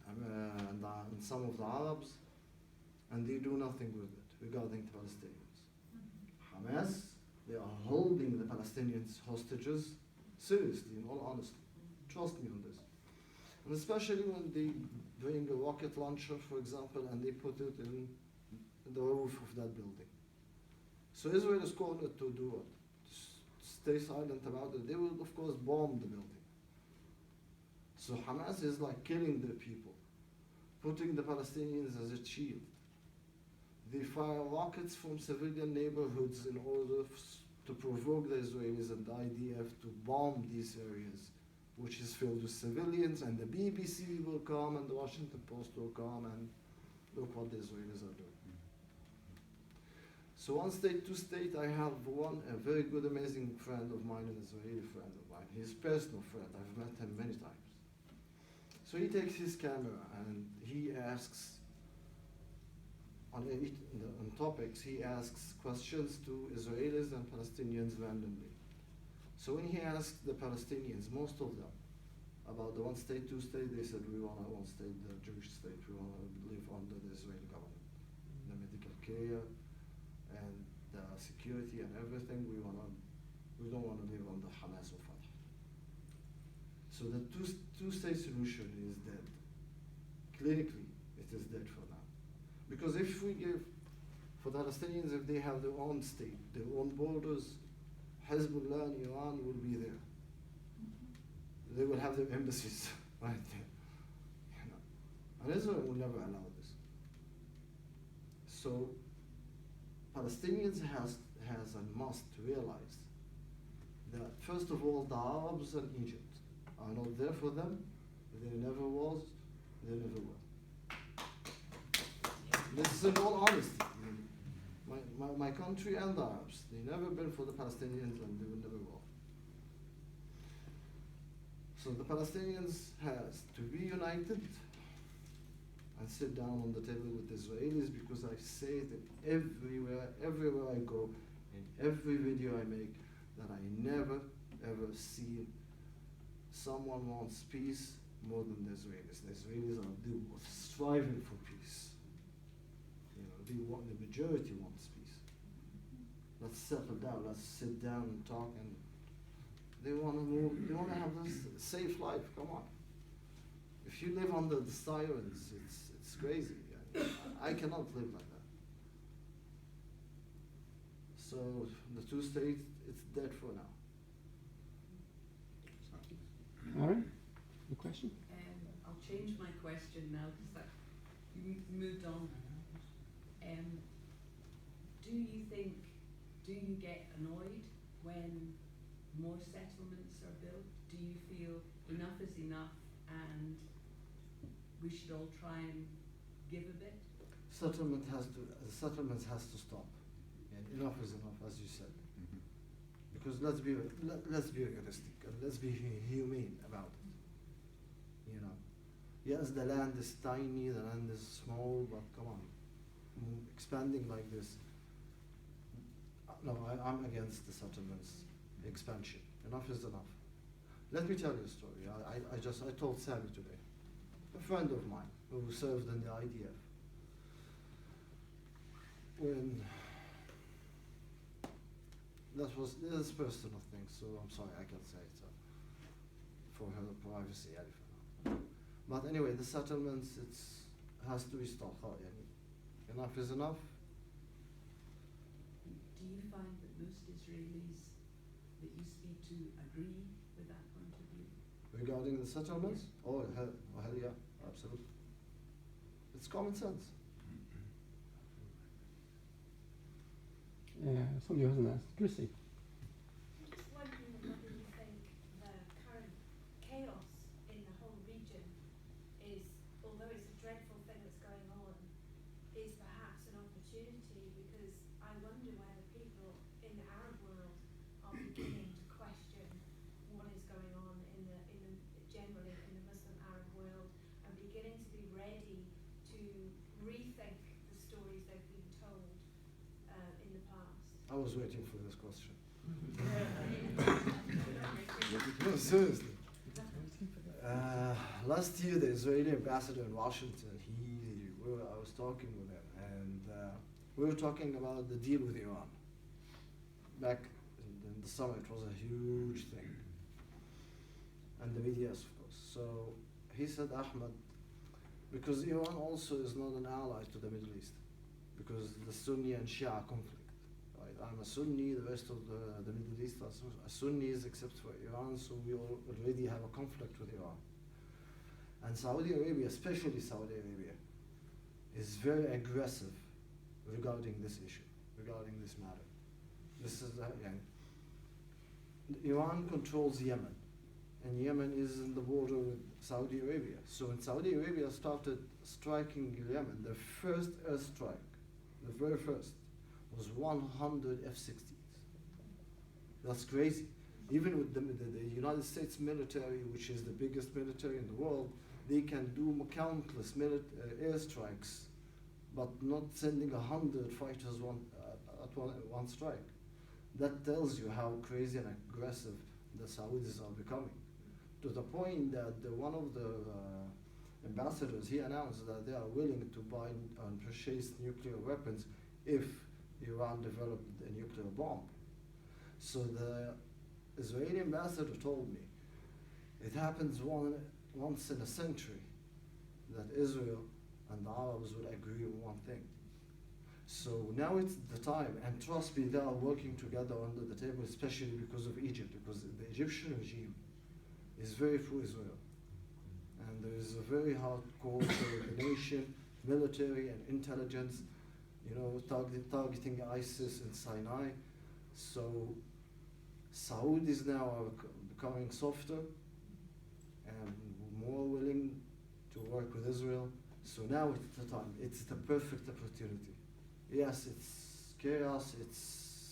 and some of the Arabs, and they do nothing with it. regarding the Palestinians. Hamas, they are holding the Palestinians hostages seriously, in all honesty. Trust me on this. And especially when they doing a rocket launcher, for example, and they put it in the roof of that building. So Israel is cornered to do what? Stay silent about it. They will, of course, bomb the building. So Hamas is like killing their people, putting the Palestinians as a shield. They fire rockets from civilian neighborhoods in order to provoke the Israelis and the IDF to bomb these areas, which is filled with civilians, and the BBC will come and the Washington Post will come and look what the Israelis are doing. So one state, two state, I have a very good, amazing friend of mine, an Israeli friend of mine. He's a personal friend. I've met him many times. So he takes his camera and he asks, on topics, he asks questions to Israelis and Palestinians randomly. So when he asked the Palestinians, most of them, about the one state, two state, they said, we want a one state, the Jewish state, we want to live under the Israeli government. The medical care and the security and everything, we don't want to live under Hamas or Fatah. So the two-state solution is dead. Clinically, it is dead for now. Because if we give, for the Palestinians, if they have their own state, their own borders, Hezbollah and Iran will be there. They will have their embassies right there. You know. And Israel will never allow this. So Palestinians has and must realize that, first of all, the Arabs and Egypt are not there for them. There never was, there never will. This is in all honesty. My country and the Arabs, they never been for the Palestinians and they will never will. So the Palestinians has to be united and sit down on the table with the Israelis, because I say it everywhere I go, in every video I make, that I never ever see someone wants peace more than the Israelis. The Israelis are striving for peace. You know, the majority wants peace. Let's settle down, let's sit down and talk, and they want to move, they want to have this safe life, come on. If you live under the sirens, it's crazy. I cannot live like that. So the two states, it's dead for now. All right, the question? I'll change my question now because you moved on. Do you get annoyed when more settlements are built? Do you feel enough is enough and we should all try and give a bit? Settlements has to stop. And enough is enough, as you said. Because let's be realistic and let's be humane about it. You know, yes, the land is tiny, the land is small, but come on, expanding like this. No, I'm against the settlements expansion. Enough is enough. Let me tell you a story. I told Sammy today, a friend of mine who served in the IDF. When this is a personal thing, so I'm sorry I can't say it for her privacy. But anyway, the settlements has to be stopped. Enough is enough. Do you find that most Israelis that you speak to agree with that point of view? Regarding the settlements? Yeah. Oh, hell yeah, absolutely. It's common sense. Somebody hasn't asked. Chrissy. I'm just wondering whether you think the current chaos in the whole region is, although it's a dreadful thing that's going on, is perhaps an opportunity, because I wonder whether people in the Arab world are beginning to question what is going on generally in the Muslim Arab world, and beginning to be ready to rethink the stories they've been told in the past. I was waiting for this question. No, seriously. Last year, the Israeli ambassador in Washington, I was talking with him, and We were talking about the deal with Iran. Back in the summer, it was a huge thing. And the media, of course. So he said, Ahmed, because Iran also is not an ally to the Middle East, because the Sunni and Shia conflict. Right? I'm a Sunni, the rest of the Middle East are Sunnis except for Iran, so we already have a conflict with Iran. And Saudi Arabia, especially Saudi Arabia, is very aggressive regarding this issue, regarding this matter. This is Iran controls Yemen, and Yemen is in the border with Saudi Arabia. So when Saudi Arabia started striking Yemen, the first airstrike, the very first, was 100 F-16s. That's crazy. Even with the United States military, which is the biggest military in the world, they can do countless airstrikes, but not sending 100 fighters at one strike. That tells you how crazy and aggressive the Saudis are becoming. To the point that one of the ambassadors, he announced that they are willing to buy and purchase nuclear weapons if Iran developed a nuclear bomb. So the Israeli ambassador told me, it happens once in a century that Israel and the Arabs will agree on one thing. So now it's the time, and trust me, they are working together under the table, especially because of Egypt, because the Egyptian regime is very pro-Israel. And there is a very hardcore coordination, military and intelligence, targeting ISIS in Sinai. So Saudis now are becoming softer and more willing to work with Israel. So now it's the time. It's the perfect opportunity. Yes, it's chaos, it's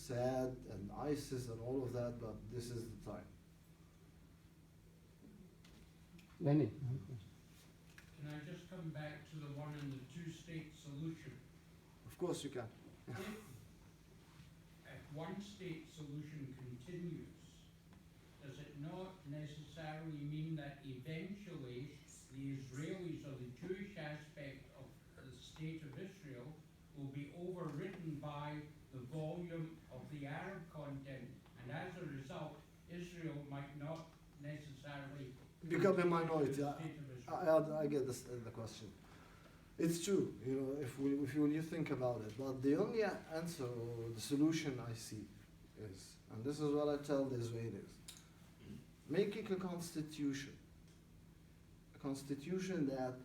sad, and ISIS and all of that, but this is the time. Lenny. Can I just come back to the one and the two-state solution? Of course you can. If a one-state solution continues, does it not necessarily mean that eventually the Israelis or the Jewish aspect of the state of Israel will be overridden by the volume of the Arab content, and as a result, Israel might not necessarily become a minority. the state of Israel? I get the question. It's true, when you think about it. But the only answer or the solution I see is, and this is what I tell the Israelis, making a constitution that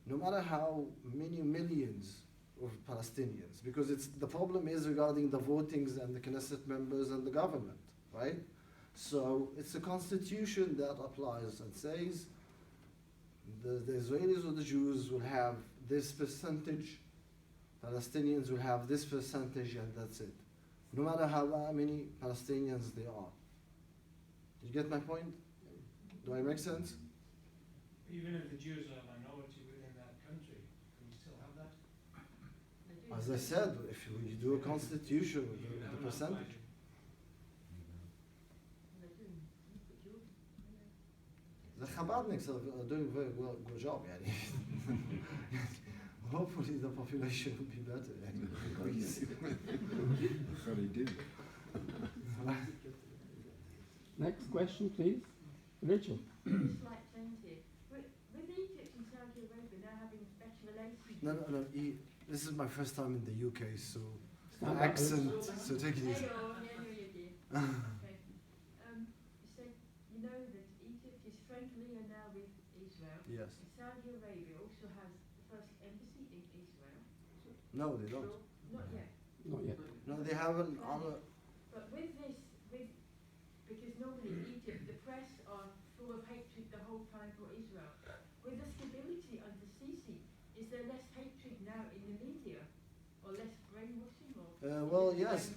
no matter how many millions of Palestinians, because the problem is regarding the votings and the Knesset members and the government, right? So it's a constitution that applies and says the Israelis or the Jews will have this percentage, Palestinians will have this percentage, and that's it. No matter how many Palestinians there are. Do you get my point? Do I make sense? Even if the Jews are a minority within that country, can you still have that? As I said, if you do a constitution with the percentage. The Chabadniks are doing very good job, yani. Hopefully the population will be better. Very good. Next question, please. Rachel. Just like 20. With Egypt and Saudi Arabia now having special relations. No. This is my first time in the UK, so Stand up, accent. So take it easy. Okay. So you know that Egypt is friendly now with Israel. Yes. And Saudi Arabia also has the first embassy in Israel. No, they don't. Not yet. Not yet. No, they haven't. But with this, because normally Egypt, the press are full of hatred the whole time for Israel. With the stability under Sisi, is there less hatred now in the media, or less brainwashing? Well, yes.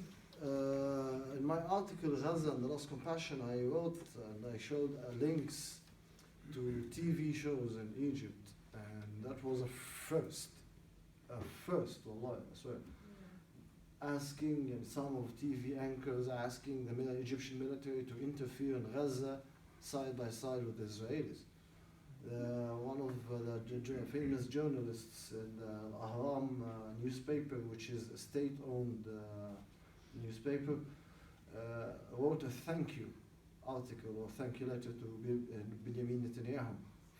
In my article, Gaza and the Lost Compassion, I wrote and I showed links to TV shows in Egypt, and that was a first, wallah, I swear. Asking some of TV anchors, asking the Egyptian military to interfere in Gaza side by side with the Israelis. One of the famous journalists in the Ahram newspaper, which is a state-owned newspaper, wrote a thank you article or thank you letter to Benjamin Netanyahu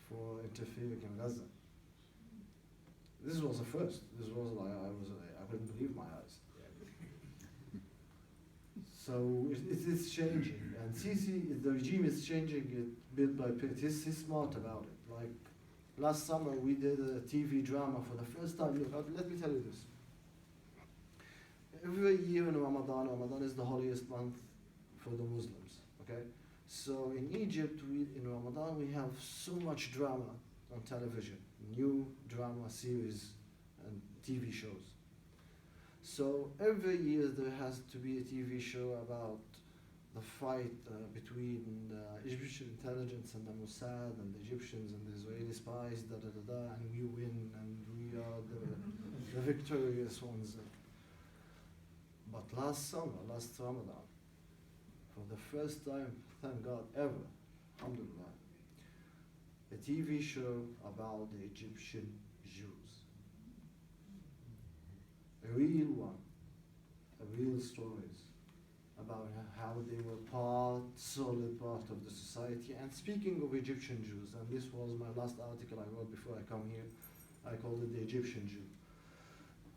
for interfering in Gaza. This was the first. This was like I couldn't believe my eyes. So it is changing, and Sisi, the regime is changing it bit by bit. He's smart about it. Like last summer, we did a TV drama for the first time. Look, let me tell you this. Every year in Ramadan is the holiest month for the Muslims. Okay, so in Egypt, in Ramadan we have so much drama on television, new drama series and TV shows. So every year there has to be a TV show about the fight between the Egyptian intelligence and the Mossad and the Egyptians and the Israeli spies, and we win and we are the victorious ones. But last summer, last Ramadan, for the first time, thank God, ever, alhamdulillah, a TV show about the Egyptian Jews. A real one, real stories about how they were solid part of the society. And speaking of Egyptian Jews, and this was my last article I wrote before I come here, I called it the Egyptian Jew.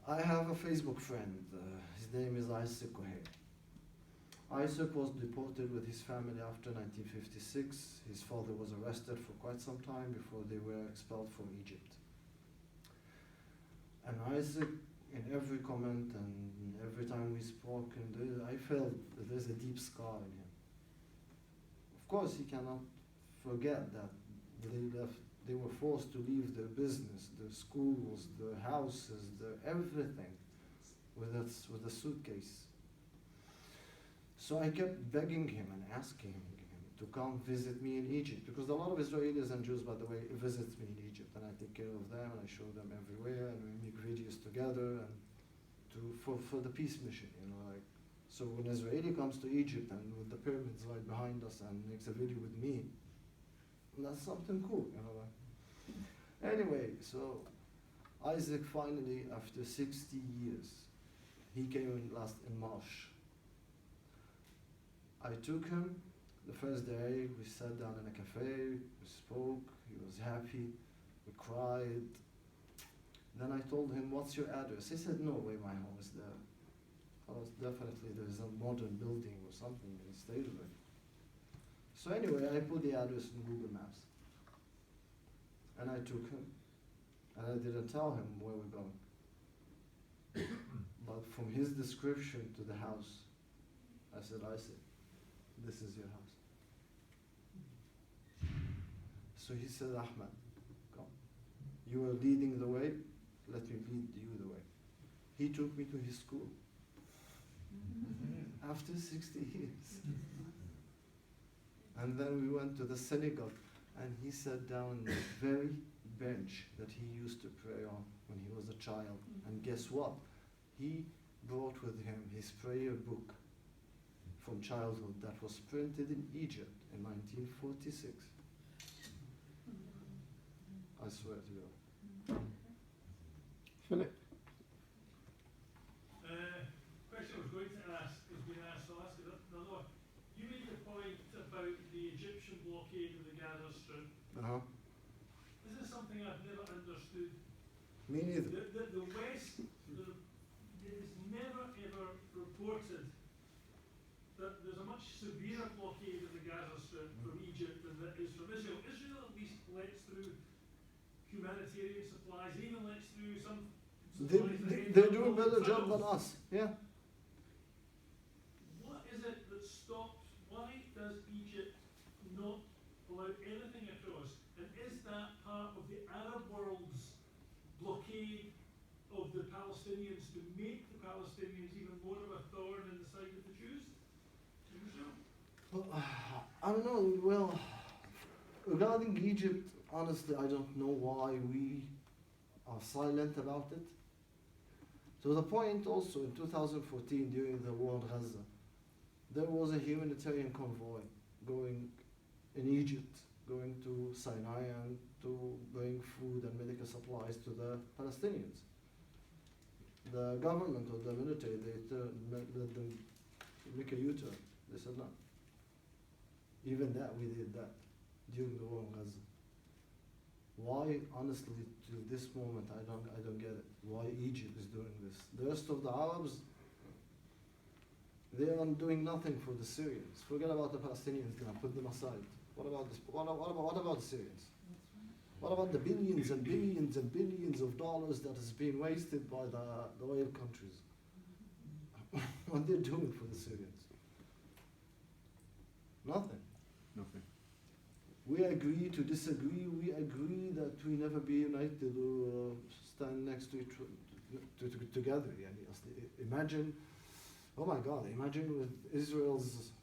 I have a Facebook friend, his name is Isaac Kohei. Isaac was deported with his family after 1956. His father was arrested for quite some time before they were expelled from Egypt. And Isaac, in every comment and every time we spoke, I felt that there's a deep scar in him. Of course, he cannot forget that they were forced to leave their business, their schools, their houses, their everything with a suitcase. So I kept begging him and asking him to come visit me in Egypt, because a lot of Israelis and Jews, by the way, visit me in Egypt, and I take care of them and I show them everywhere, and we make videos together and for the peace mission, like. So when an Israeli comes to Egypt and with the pyramids right behind us and makes a video with me, that's something cool, like. Anyway, so Isaac finally, after 60 years, he came in March. I took him. The first day, we sat down in a cafe, we spoke, he was happy, we cried. Then I told him, what's your address? He said, no way, my home is there. Definitely there's a modern building or something, he stayed with. So anyway, I put the address in Google Maps. And I took him, and I didn't tell him where we're going. But from his description to the house, I said, Isaac, this is your house. So he said, Ahmed, come. You are leading the way, let me lead you the way. He took me to his school. After 60 years. And then we went to the synagogue, and he sat down on the very bench that he used to pray on when he was a child. And guess what? He brought with him his prayer book from childhood that was printed in Egypt in 1946. I swear to God. Philip? Question I was going to ask has been asked, so I'll ask it another one. You made the point about the Egyptian blockade of the Gaza Strip. This is something I've never understood. Me neither. The West is never ever reported that there's a much severer blockade of the Gaza Strip from Egypt than that is from Israel. Israel at least lets through humanitarian supplies, even lets through some supplies. They're doing a better job than us, yeah. What is it that stops? Why does Egypt not allow anything across? And is that part of the Arab world's blockade of the Palestinians to make the Palestinians even more of a thorn in the side of the Jews? Well, I don't know. Well, regarding Egypt, honestly, I don't know why we are silent about it. To the point also, in 2014, during the war in Gaza, there was a humanitarian convoy going in Egypt going to Sinai and to bring food and medical supplies to the Palestinians. The government or the military, let them make a U-turn. They said no. Even that, we did that during the war in Gaza. Why, honestly, to this moment, I don't get it. Why Egypt is doing this? The rest of the Arabs, they are doing nothing for the Syrians. Forget about the Palestinians now, put them aside. What about this? What about the Syrians? What about the billions and billions and billions of dollars that is being wasted by the oil countries? What they're doing for the Syrians? Nothing. Nothing. We agree to disagree. We agree that we never be united or stand next to each together. Yani, imagine, oh my God! Imagine with Israel's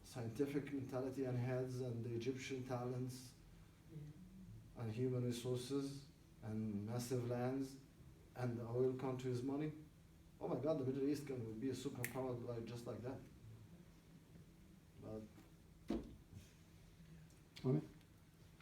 scientific mentality and heads, and the Egyptian talents, and human resources, and massive lands, and the oil countries' money. Oh my God! The Middle East would be a superpower just like that. But All right.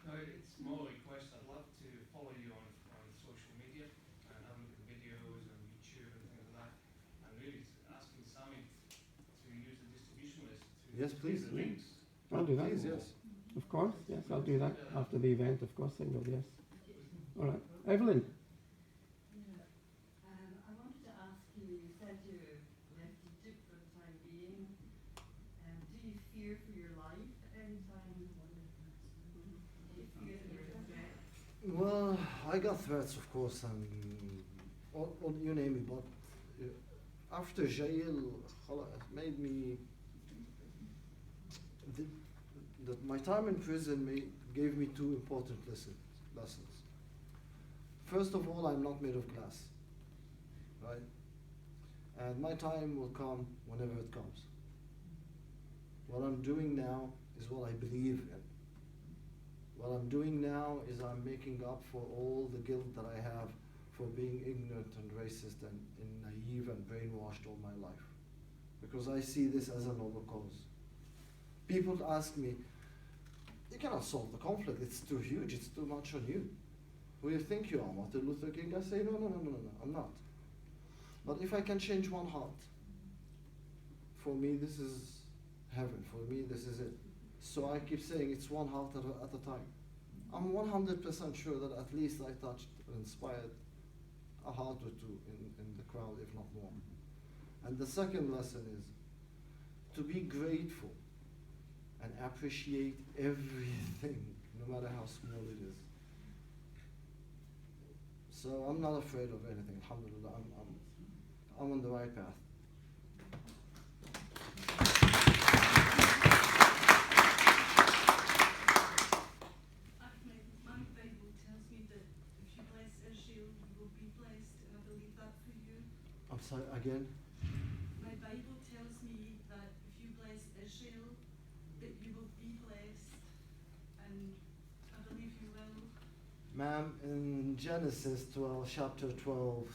No, it's more a request. I'd love to follow you on social media and have a look at videos on YouTube and things like that. And really asking Sami to use the distribution list to Yes, please. the links. I'll do that. please, yes. Of course, yes, I'll do that after the event, of course, I will, yes. All right. Evelyn? Yeah. I wanted to ask you, you said you left Egypt for the time being. Do you fear for your life any time? Do you fear your threat? Well, I got threats, of course, and all you name it, but after jail, it made me. My time in prison gave me two important lessons. First of all, I'm not made of glass, right? And my time will come whenever it comes. What I'm doing now is what I believe in. What I'm doing now is I'm making up for all the guilt that I have for being ignorant and racist and naive and brainwashed all my life. Because I see this as a noble cause. People ask me, you cannot solve the conflict, it's too huge, it's too much on you. Who do you think you are, Martin Luther King? I say, no, I'm not. But if I can change one heart, for me this is heaven, for me this is it. So I keep saying it's one heart at a time. I'm 100% sure that at least I touched and inspired a heart or two in the crowd, if not more. And the second lesson is to be grateful and appreciate everything, no matter how small it is. So I'm not afraid of anything, alhamdulillah. I'm on the right path. Ahmed, my Bible tells me that if you bless Israel, you will be blessed, and I believe that for you. I'm sorry, again? My Bible tells me that if you bless Israel, that you will be blessed, and I believe you will. Ma'am, in Genesis 12, chapter 12,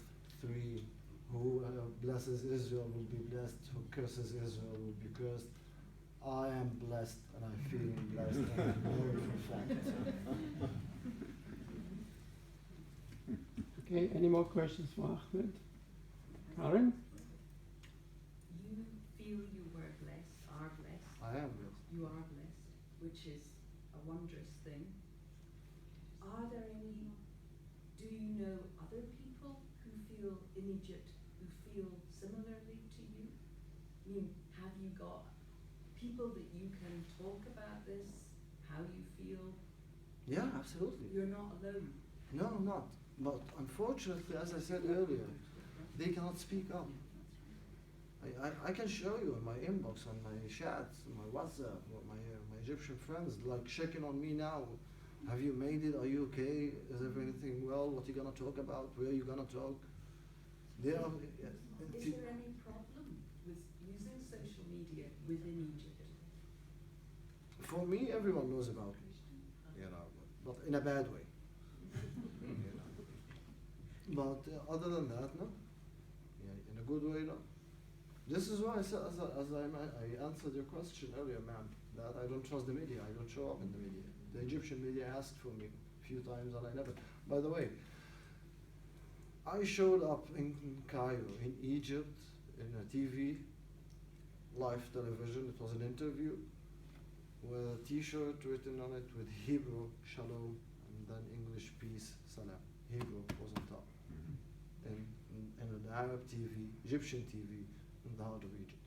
3, who blesses Israel will be blessed, who curses Israel will be cursed. I am blessed, and I'm feeling blessed, and I know it for a fact. Okay, any more questions for Ahmed? Karen? You feel you were blessed, are blessed. I am blessed. You are blessed, which is a wondrous thing. Are there any, do you know other people who feel in Egypt, who feel similarly to you? I mean, have you got people that you can talk about this, how you feel? Yeah, absolutely. You're not alone. No, I'm not. But unfortunately, as I said earlier, they cannot speak up. I can show you in my inbox, on my chats, on my WhatsApp, my Egyptian friends, like checking on me now. Have you made it? Are you okay? Is everything well? What are you going to talk about? Where are you going to talk? They are, Is there any problem with using social media within Egypt? for me, everyone knows about me, but in a bad way. But other than that, no. Yeah, in a good way, no. This is why I said, I answered your question earlier, ma'am, that I don't trust the media. I don't show up in the media. The Egyptian media asked for me a few times and I never. By the way, I showed up in Cairo, in Egypt, in a TV, live television. It was an interview with a T-shirt written on it with Hebrew, Shalom, and then English, Peace, Salam. Hebrew was on top. In an Arab TV, Egyptian TV, in the heart of Egypt.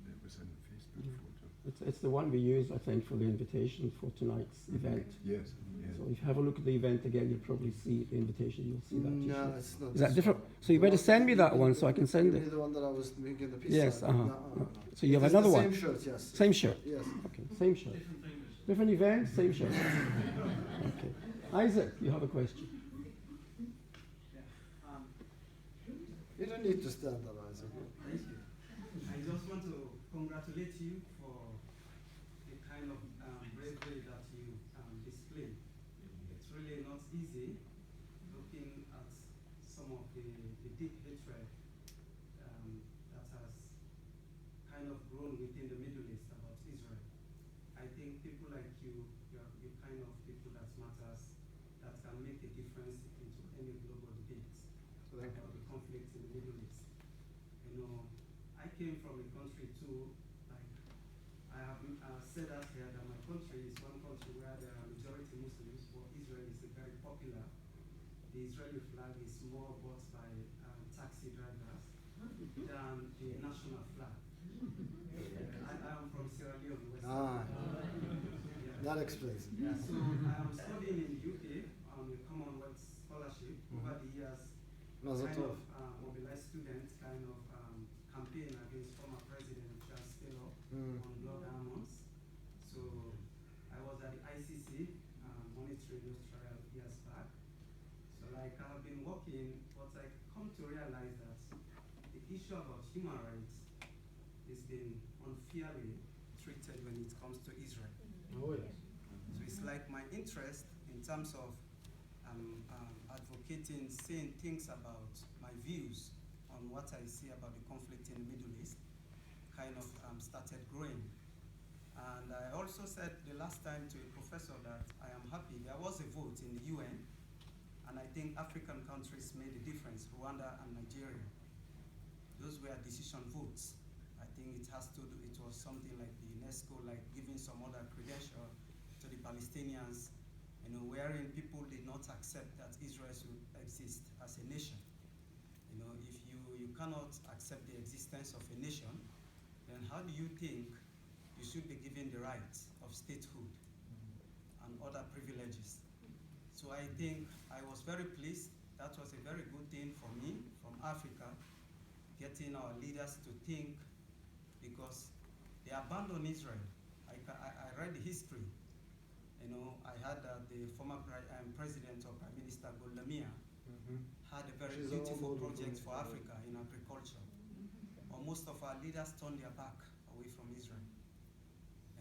It was in Facebook photo. It's the one we use, I think, for the invitation for tonight's event. Yes. So if you have a look at the event again, you'll probably see the invitation. You'll see that. No, T-shirt. it's not. Is that this different? one. So you better send me that one so I can send Maybe it. the one that I was making the piece. Yes. on. No. So you have It is another the one. Same shirt, yes. Same shirt. Yes. Okay. Same shirt. Different event, same shirt. Okay. Isaac, you have a question. You don't need to stand up, Isaac. Thank you. I just want to congratulate you for the kind of bravery that you display. It's really not easy looking at some of the deep hatred that has kind of grown within the Middle East about Israel. I think people like you, you're the kind of people that matters, that can make a difference into any global debate about the conflict in the Middle East. You know, I came from a country too, like, I have said that here, that my country is one country where there are majority Muslims, but Israel is very popular. The Israeli flag is more bought by taxi drivers than the national flag. I am from Sierra Leone, West Africa. That explains it. Yeah, so I am studying in the UK on a Commonwealth scholarship. Over the years, kind of mobilized students, kind of campaign against former President Charles Taylor on blood diamonds. So I was at the ICC monitoring those trials years back. So like I have been working, but I come to realize that the issue about human rights is being unfairly treated when it comes to Israel. Oh, yes. So it's like my interest in terms of advocating, saying things about my views on what I see about the conflict in the Middle East kind of started growing. And I also said the last time to a professor that I am happy there was a vote in the UN, and I think African countries made a difference, Rwanda and Nigeria. Those were decision votes. I think it has to do, it was something like the UNESCO, like giving some other credential to the Palestinians, you know, wherein people did not accept that Israel should exist as a nation. You know, if you cannot accept the existence of a nation, then how do you think you should be given the rights of statehood and other privileges? So I think I was very pleased. That was a very good thing for me from Africa, getting our leaders to think, because they abandoned Israel. I read the history. You know, I had the former president or Prime Minister Golda Meir had a very beautiful project for Africa in agriculture. Or most of our leaders turned their back away from Israel.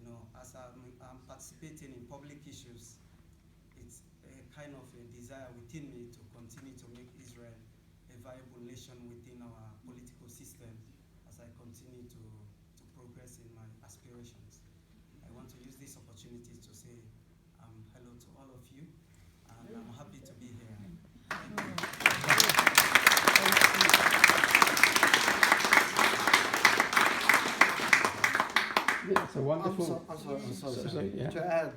You know, as I'm participating in public issues, it's a kind of a desire within me to continue to make Israel a viable nation within our political system as I continue to progress in my aspirations. I want to use this opportunity to say hello to all of you, and I'm happy to be here. Thank you. Yeah, it's a wonderful. I'm sorry. Yeah. To add,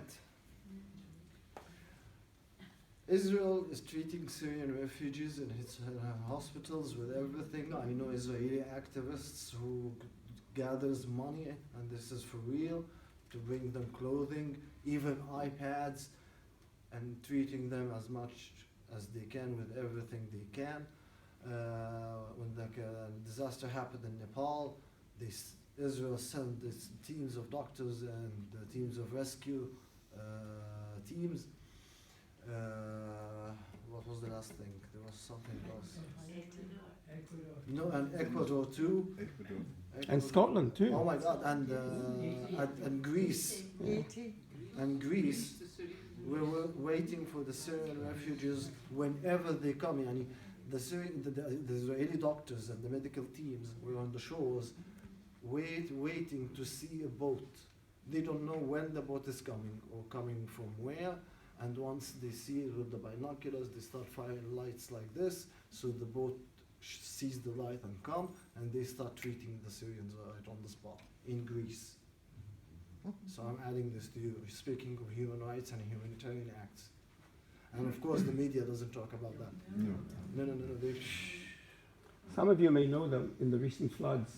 Israel is treating Syrian refugees in its hospitals with everything. I know Israeli activists who gathers money, and this is for real, to bring them clothing, even iPads, and treating them as much as they can with everything they can. When the disaster happened in Nepal, Israel sent its teams of doctors and teams of rescue teams. What was the last thing? There was something else. No, and Ecuador too. And Scotland too. Oh my God! And Greece. And Greece. We were waiting for the Syrian refugees whenever they come. Yani, the Israeli doctors and the medical teams were on the shores waiting to see a boat. They don't know when the boat is coming or coming from where, and once they see it with the binoculars, they start firing lights like this, so the boat sees the light and come, and they start treating the Syrians right on the spot in Greece. So I'm adding this to you, speaking of human rights and humanitarian acts. And of course the media doesn't talk about that. No, they Some of you may know that in the recent floods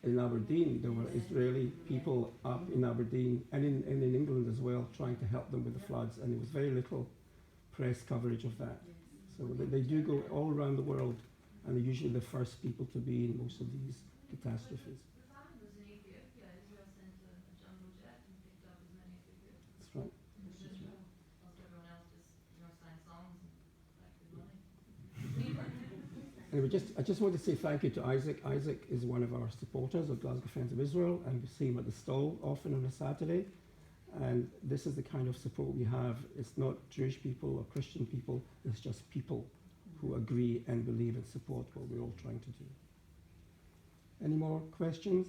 in Aberdeen, there were Israeli people up in Aberdeen and in England as well, trying to help them with the floods, and there was very little press coverage of that. So they do go all around the world, and they're usually the first people to be in most of these catastrophes. The famine was in Ethiopia. Israel sent a jumbo jet and picked up as many as they could. That's right. Whilst everyone else just sang songs and collected money. Anyway, I just want to say thank you to Isaac. Isaac is one of our supporters of Glasgow Friends of Israel, and we see him at the stall often on a Saturday. And this is the kind of support we have. It's not Jewish people or Christian people, it's just people who agree and believe and support what we're all trying to do. Any more questions?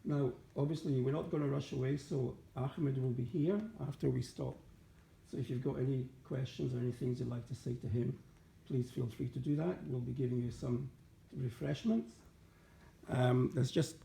No. Now, obviously, we're not going to rush away, so Ahmed will be here after we stop. So if you've got any questions or any things you'd like to say to him, please feel free to do that. We'll be giving you some refreshments. There's just